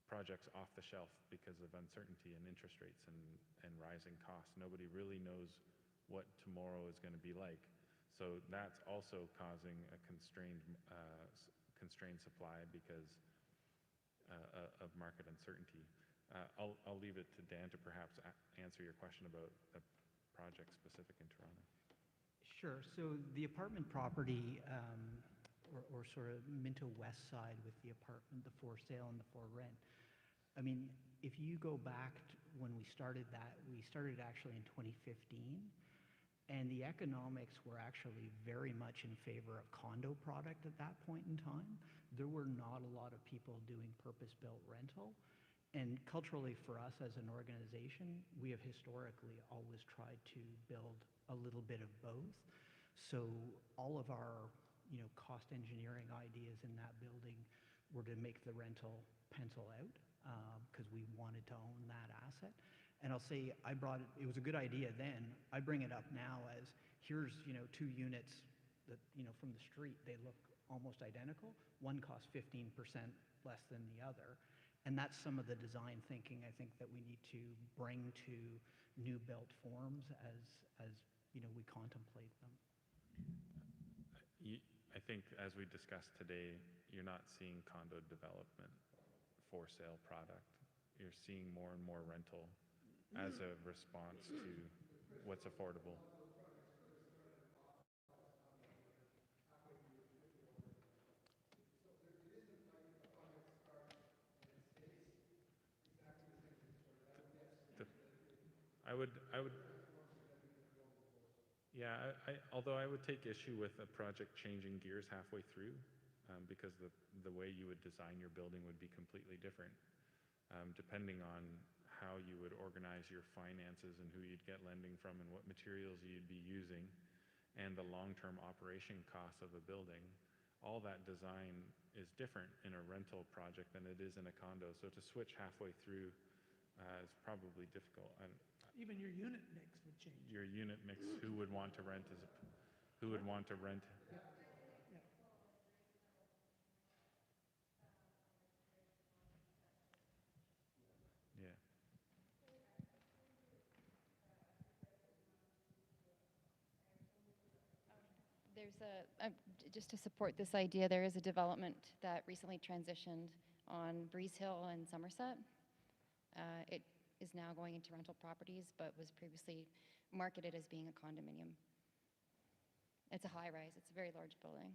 projects off the shelf because of uncertainty and interest rates and rising costs. Nobody really knows what tomorrow is going to be like. So that's also causing a constrained supply because of market uncertainty. I'll leave it to Dan to perhaps answer your question about a project specific in Toronto. Sure. So the apartment property, or sort of Minto West side with the apartment, the for sale and the for rent. I mean, if you go back to when we started that, we started actually in 2015. And the economics were actually very much in favor of condo product at that point in time. There were not a lot of people doing purpose-built rental. And culturally for us as an organization, we have historically always tried to build a little bit of both. So all of our, cost engineering ideas in that building were to make the rental pencil out because we wanted to own that asset. And I'll say it was a good idea then. I bring it up now as here's, 2 units that, from the street, they look almost identical. One costs 15% less than the other. And that's some of the design thinking I think that we need to bring to new built forms as we contemplate them. I think as we discussed today, you're not seeing condo development for sale product. You're seeing more and more rental as a response to what's affordable. Yeah, although I would take issue with a project changing gears halfway through, because the way you would design your building would be completely different, depending on how you would organize your finances and who you'd get lending from and what materials you'd be using, and the long-term operation costs of a building. All that design is different in a rental project than it is in a condo. So to switch halfway through is probably difficult. And Even your unit mix would change. your unit mix, who would want to rent who would want to rent? Yeah. Yeah. There's just to support this idea, there is a development that recently transitioned on Breeze Hill and Somerset. It is now going into rental properties, but was previously marketed as being a condominium. It's a high-rise. It's a very large building.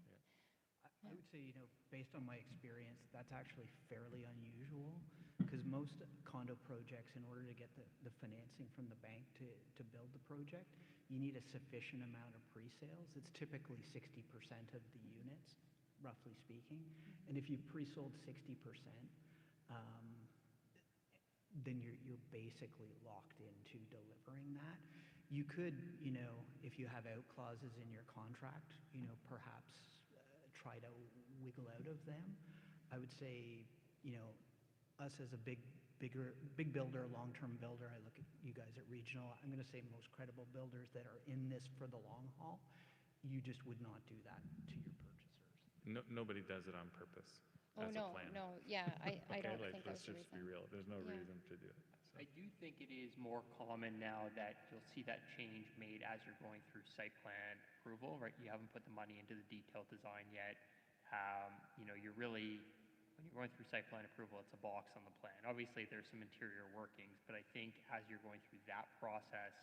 I would say, based on my experience, that's actually fairly unusual because most condo projects, in order to get the financing from the bank to build the project, you need a sufficient amount of pre-sales. It's typically 60% of the units, roughly speaking. And if you've pre-sold 60%, then you're basically locked into delivering that. You could, if you have out clauses in your contract, perhaps try to wiggle out of them. I would say, us as a big builder, long-term builder, I look at you guys at Regional, I'm going to say most credible builders that are in this for the long haul, you just would not do that to your purchasers. Nobody does it on purpose. Oh, as no, a plan. no, yeah, I Okay, don't like, think that's let's the just be reason. real. There's no Yeah. reason to do it. So. I do think it is more common now that you'll see that change made as you're going through site plan approval, right? You haven't put the money into the detailed design yet. You're really, when you're going through site plan approval, it's a box on the plan. Obviously, there's some interior workings, but I think as you're going through that process,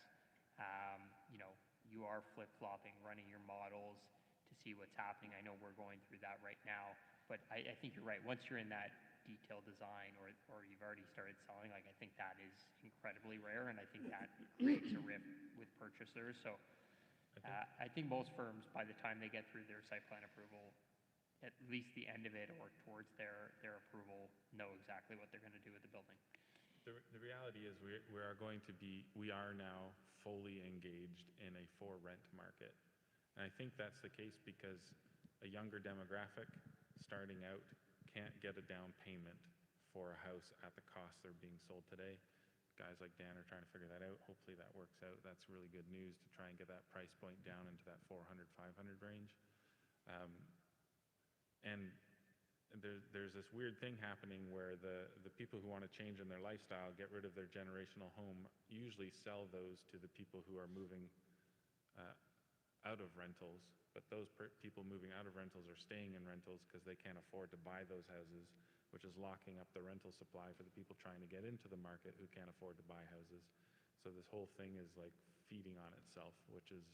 you are flip-flopping, running your models to see what's happening. I know we're going through that right now, but I think you're right. Once you're in that detailed design or you've already started selling, I think that is incredibly rare, and I think that creates a rift with purchasers. So I think most firms, by the time they get through their site plan approval, at least the end of it or towards their approval, know exactly what they're going to do with the building. The reality is we are now fully engaged in a for-rent market. And I think that's the case because a younger demographic starting out can't get a down payment for a house at the cost they're being sold today. Guys like Dan are trying to figure that out. Hopefully that works out. That's really good news to try and get that price point down into that 400, 500 range. And there's this weird thing happening where the people who want to change in their lifestyle, get rid of their generational home, usually sell those to the people who are moving out of rentals. But those people moving out of rentals are staying in rentals because they can't afford to buy those houses, which is locking up the rental supply for the people trying to get into the market who can't afford to buy houses. So this whole thing is like feeding on itself, which is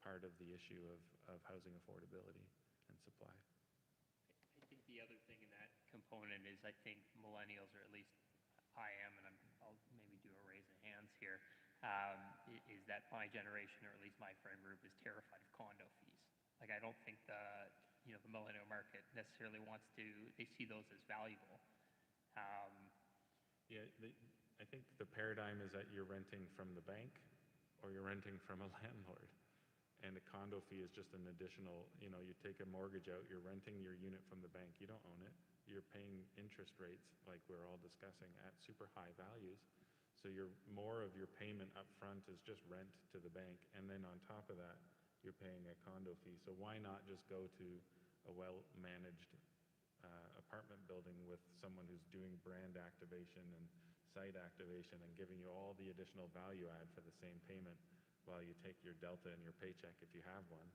part of the issue of housing affordability and supply. I think the other thing in that component is I think millennials, or at least I am, and I'll maybe do a raise of hands here, is that my generation, or at least my friend group, is terrified of condo fees. Like, I don't think the millennial market necessarily wants to, they see those as valuable. Yeah, I think the paradigm is that you're renting from the bank or you're renting from a landlord. And a condo fee is just an additional, you take a mortgage out, you're renting your unit from the bank, you don't own it. You're paying interest rates, like we're all discussing, at super high values. So more of your payment up front is just rent to the bank, and then on top of that, you're paying a condo fee. So why not just go to a well-managed apartment building with someone who's doing brand activation and site activation and giving you all the additional value add for the same payment, while you take your delta in your paycheck, if you have one,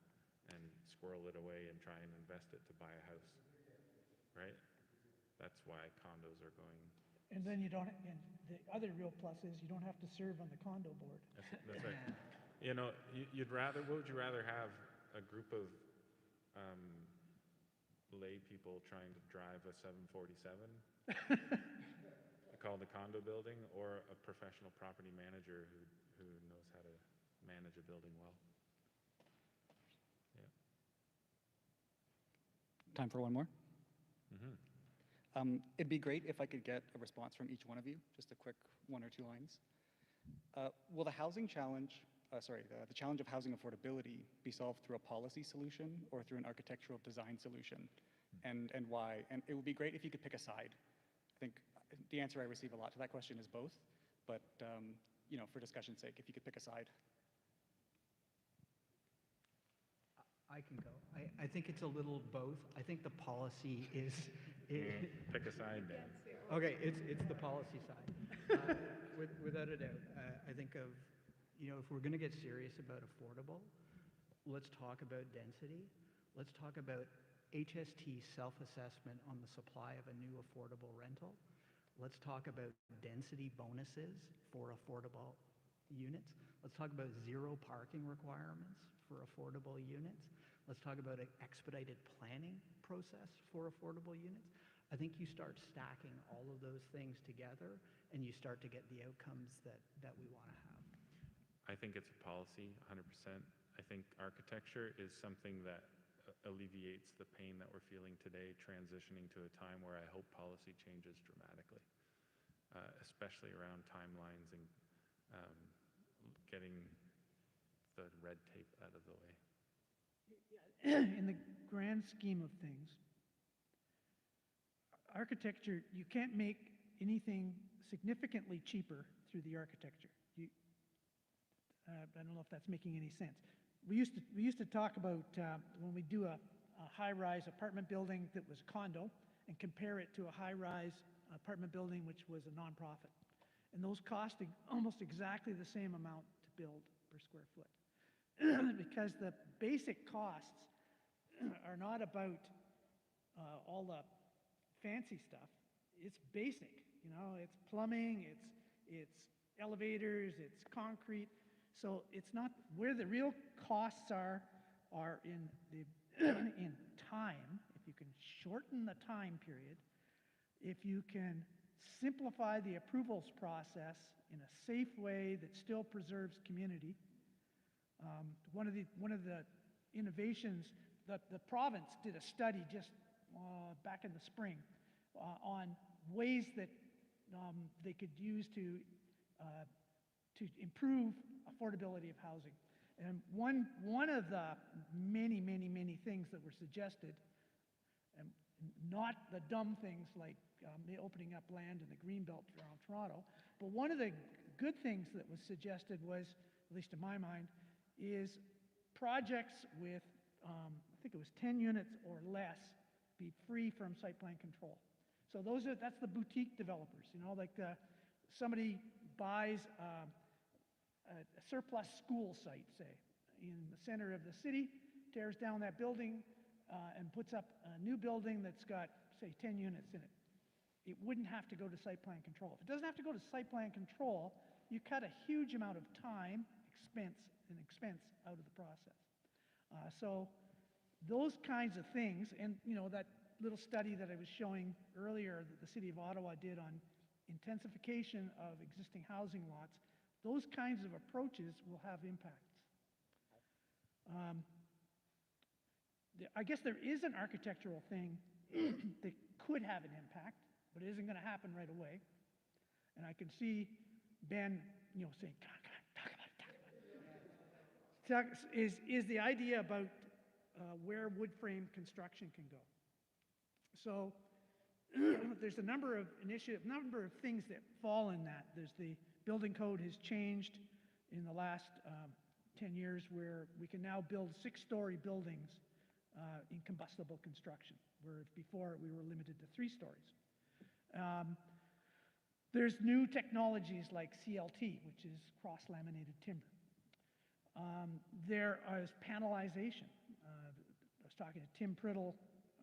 and squirrel it away and try and invest it to buy a house, right? That's why condos are going. And then you don't, and the other real plus is you don't have to serve on the condo board. That's right. What would you rather have, a group of lay people trying to drive a 747 called a condo building, or a professional property manager who knows how to manage a building well? Yeah. Time for one more. Mm-hmm. It'd be great if I could get a response from each one of you, just a quick 1 or 2 lines. Will the housing challenge, the challenge of housing affordability be solved through a policy solution or through an architectural design solution? And why? And it would be great if you could pick a side. I think the answer I receive a lot to that question is both, but for discussion's sake, if you could pick a side. I can go. I think it's a little both. I think the policy is... Pick a side, Dan. Okay, it's the policy side. Without a doubt. I think of, if we're going to get serious about affordable, let's talk about density. Let's talk about HST self-assessment on the supply of a new affordable rental. Let's talk about density bonuses for affordable units. Let's talk about zero parking requirements for affordable units. Let's talk about an expedited planning process for affordable units. I think you start stacking all of those things together and you start to get the outcomes that we want to have. I think it's a policy, 100%. I think architecture is something that alleviates the pain that we're feeling today, transitioning to a time where I hope policy changes dramatically, especially around timelines and getting the red tape out of the way. In the grand scheme of things, architecture, you can't make anything significantly cheaper through the architecture. I don't know if that's making any sense. We used to talk about when we do a high-rise apartment building that was a condo and compare it to a high-rise apartment building which was a nonprofit. And those cost almost exactly the same amount to build per square foot. Because the basic costs are not about all the fancy stuff. It's basic, it's plumbing, it's elevators, it's concrete. So it's not where the real costs are in in time. If you can shorten the time period, if you can simplify the approvals process in a safe way that still preserves community. One of the innovations that the province did a study just back in the spring on ways that they could use to improve affordability of housing. And one of the many things that were suggested, and not the dumb things like opening up land in the greenbelt around Toronto, but one of the good things that was suggested was, at least in my mind, is projects with, I think it was 10 units or less, be free from site plan control. So that's the boutique developers, like somebody buys a surplus school site, say, in the center of the city, tears down that building and puts up a new building that's got, say, 10 units in it. It wouldn't have to go to site plan control. If it doesn't have to go to site plan control, you cut a huge amount of time, expense out of the process. So those kinds of things, and that little study that I was showing earlier that the City of Ottawa did on intensification of existing housing lots, Those kinds of approaches will have impacts. I guess there is an architectural thing that could have an impact, but it isn't going to happen right away. And I can see Ben, saying, come on, talk about it. Is the idea about where wood frame construction can go. So there's a number of things that fall in that. There's the building code has changed in the last 10 years where we can now build 6-story buildings in combustible construction, whereas before we were limited to 3 stories. There's new technologies like CLT, which is cross-laminated timber. There is panelization. I was talking to Tim Priddle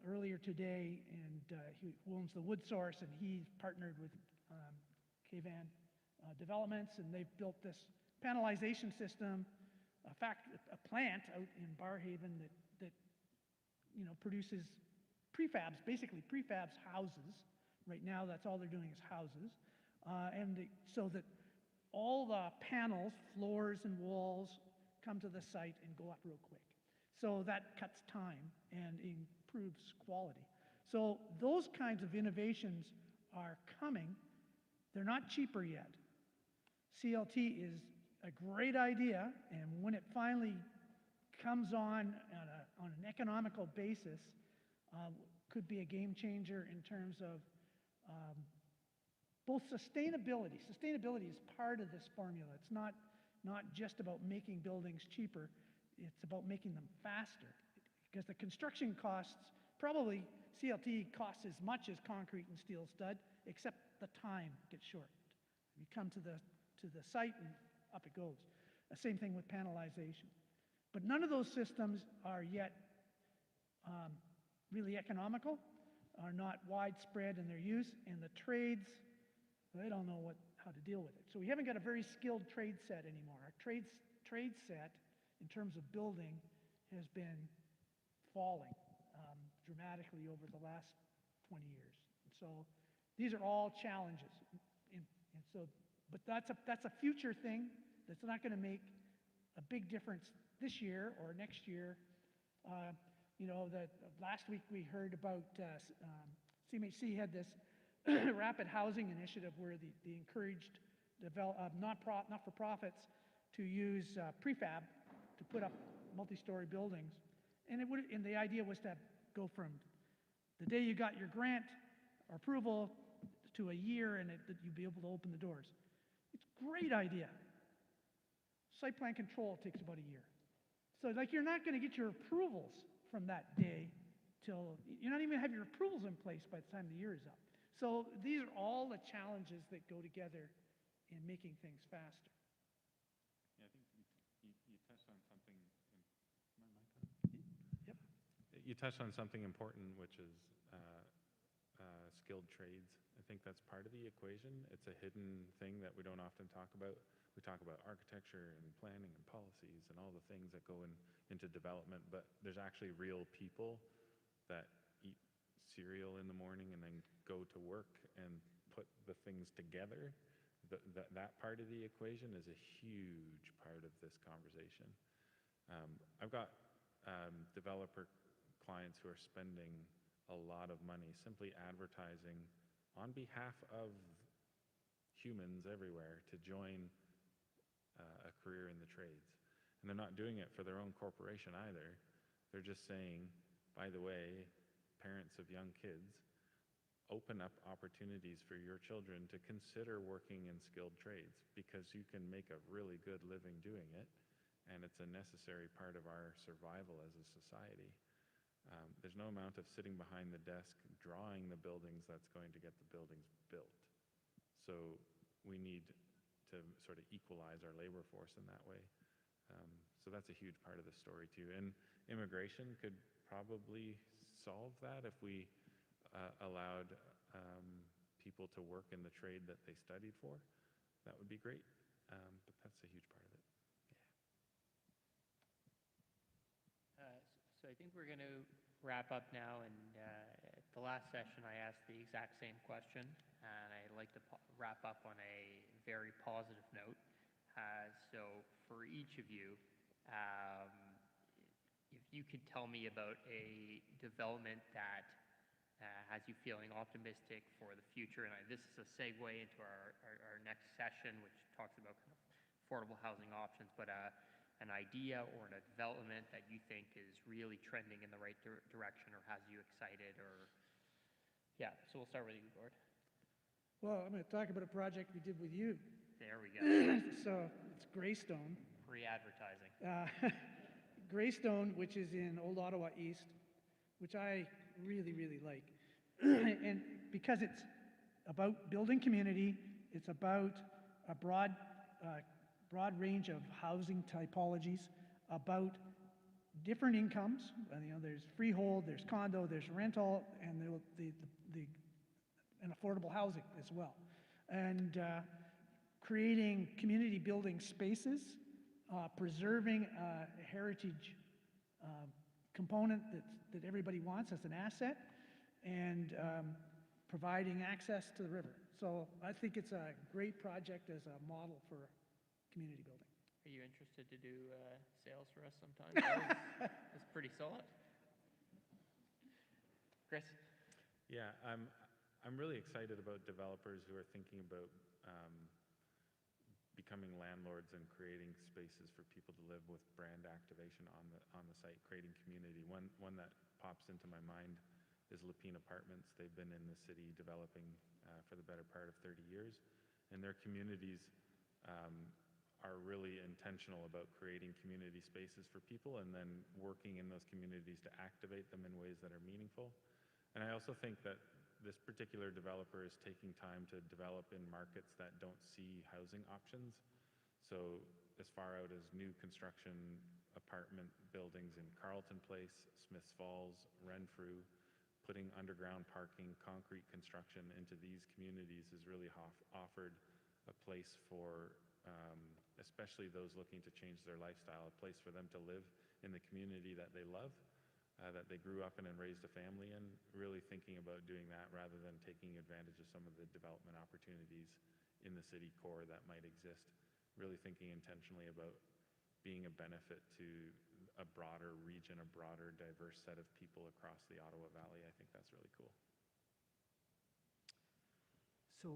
earlier today, and he owns the Wood Source, and he's partnered with K-Van Developments, and they've built this panelization system, a plant out in Barrhaven that produces prefabs, basically prefabs houses. Right now, that's all they're doing is houses, so that all the panels, floors and walls come to the site and go up real quick. So that cuts time and improves quality. So those kinds of innovations are coming. They're not cheaper yet. CLT is a great idea, and when it finally comes on an economical basis, could be a game changer in terms of both sustainability. Sustainability is part of this formula. It's not just about making buildings cheaper, it's about making them faster. Because the construction costs, probably CLT costs as much as concrete and steel stud, except the time gets shortened. You come to the site and up it goes. The same thing with panelization. But none of those systems are yet really economical, are not widespread in their use, and the trades, they don't know how to deal with it. So we haven't got a very skilled trade set anymore. Our trade set, in terms of building, has been falling dramatically over the last 20 years. And so these are all challenges. But that's a future thing that's not going to make a big difference this year or next year. Last week we heard about CMHC had this rapid housing initiative where they encouraged not-for-profits to use prefab to put up multi-story buildings. And the idea was to go from the day you got your grant or approval to a year, and that you'd be able to open the doors. It's a great idea. Site plan control takes about a year. So you're not going to get your approvals from that day till, you're not even going to have your approvals in place by the time the year is up. So these are all the challenges that go together in making things faster. Yeah, I think you touched on something. Yep. You touched on something important, which is skilled trades. I think that's part of the equation. It's a hidden thing that we don't often talk about. We talk about architecture and planning and policies and all the things that go into development, but there's actually real people that eat cereal in the morning and then go to work and put the things together. That part of the equation is a huge part of this conversation. I've got developer clients who are spending a lot of money simply advertising on behalf of humans everywhere to join a career in the trades. And they're not doing it for their own corporation either. They're just saying, by the way, parents of young kids, open up opportunities for your children to consider working in skilled trades, because you can make a really good living doing it, and it's a necessary part of our survival as a society. There's no amount of sitting behind the desk drawing the buildings that's going to get the buildings built. So we need to sort of equalize our labor force in that way. So that's a huge part of the story too. And immigration could probably solve that if we allowed people to work in the trade that they studied for. That would be great. But that's a huge part of it. So I think we're going to wrap up now, and at the last session I asked the exact same question, and I'd like to wrap up on a very positive note. So for each of you, um, if you could tell me about a development that has you feeling optimistic for the future, and this is a segue into our next session, which talks about kind of affordable housing options, but an idea or a development that you think is really trending in the right direction or has you excited, or yeah, so we'll start with you, Gord. Well, I'm going to talk about a project we did with you. There we go. So it's Greystone. Free advertising. Greystone, which is in Old Ottawa East, which I really, really like. And because it's about building community, it's about a broad range of housing typologies, about different incomes. There's freehold, there's condo, there's rental, and and affordable housing as well. And creating community building spaces, preserving a heritage component that everybody wants as an asset, and providing access to the river. So I think it's a great project as a model for community building. Are you interested to do sales for us sometime? That's pretty solid. Chris? Yeah, I'm really excited about developers who are thinking about becoming landlords and creating spaces for people to live with brand activation on the site, creating community. One that pops into my mind is Lapine Apartments. They've been in the city developing for the better part of 30 years, and their communities are really intentional about creating community spaces for people and then working in those communities to activate them in ways that are meaningful. And I also think that this particular developer is taking time to develop in markets that don't see housing options. So as far out as new construction apartment buildings in Carleton Place, Smiths Falls, Renfrew, putting underground parking, concrete construction into these communities has really offered a place for especially those looking to change their lifestyle, a place for them to live in the community that they love, that they grew up in and raised a family in, really thinking about doing that rather than taking advantage of some of the development opportunities in the city core that might exist, really thinking intentionally about being a benefit to a broader region, a broader diverse set of people across the Ottawa Valley. I think that's really cool. So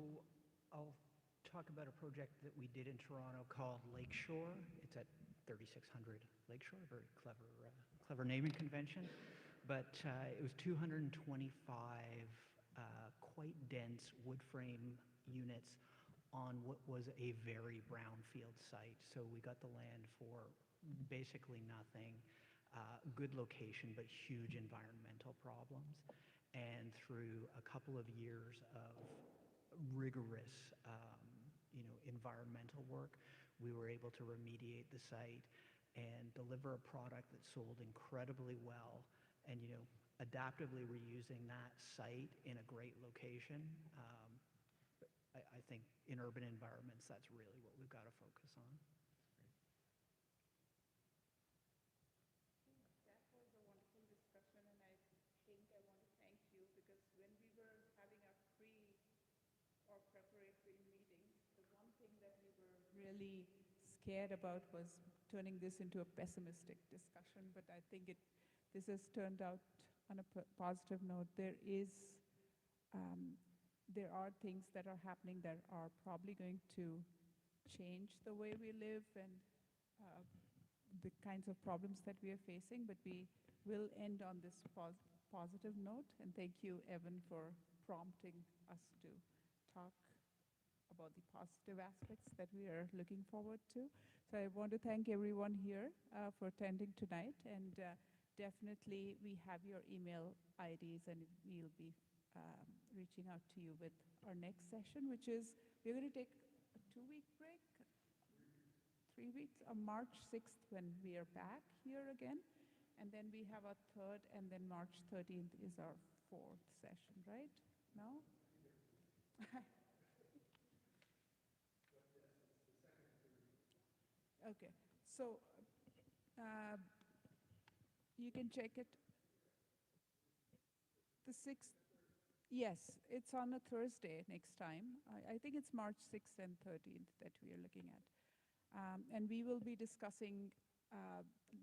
I'll talk about a project that we did in Toronto called Lakeshore. It's at 3600 Lakeshore, very clever naming convention. But it was 225 quite dense wood frame units on what was a very brownfield site. So we got the land for basically nothing. Good location, but huge environmental problems. And through a couple of years of rigorous environmental work, we were able to remediate the site and deliver a product that sold incredibly well. And adaptively reusing that site in a great location. I think in urban environments, that's really what we've got to focus on. That was a wonderful discussion, and I think I want to thank you, because when we were having our preparatory meetings, the one thing that we were really scared about was turning this into a pessimistic discussion, but I think this has turned out on a positive note. There are things that are happening that are probably going to change the way we live and the kinds of problems that we are facing, but we will end on this positive note. And thank you, Evan, for prompting us to talk about the positive aspects that we are looking forward to. So I want to thank everyone here for attending tonight, and definitely we have your email IDs, and we'll be reaching out to you with our next session, which is, we're going to take a 2-week break, 3 weeks, on March 6th when we are back here again, and then we have our 3rd, and then March 13th is our 4th session, right? No? Okay, so you can check it. The 6th, yes, it's on a Thursday next time. I think it's March 6th and 13th that we are looking at. And we will be discussing,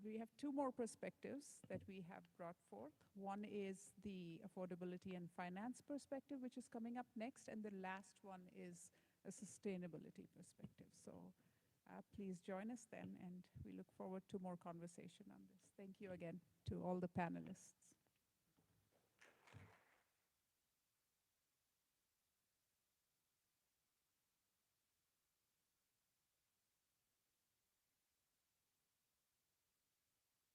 we have two more perspectives that we have brought forth. One is the affordability and finance perspective, which is coming up next, and the last one is a sustainability perspective. So please join us then, and we look forward to more conversation on this. Thank you again to all the panelists.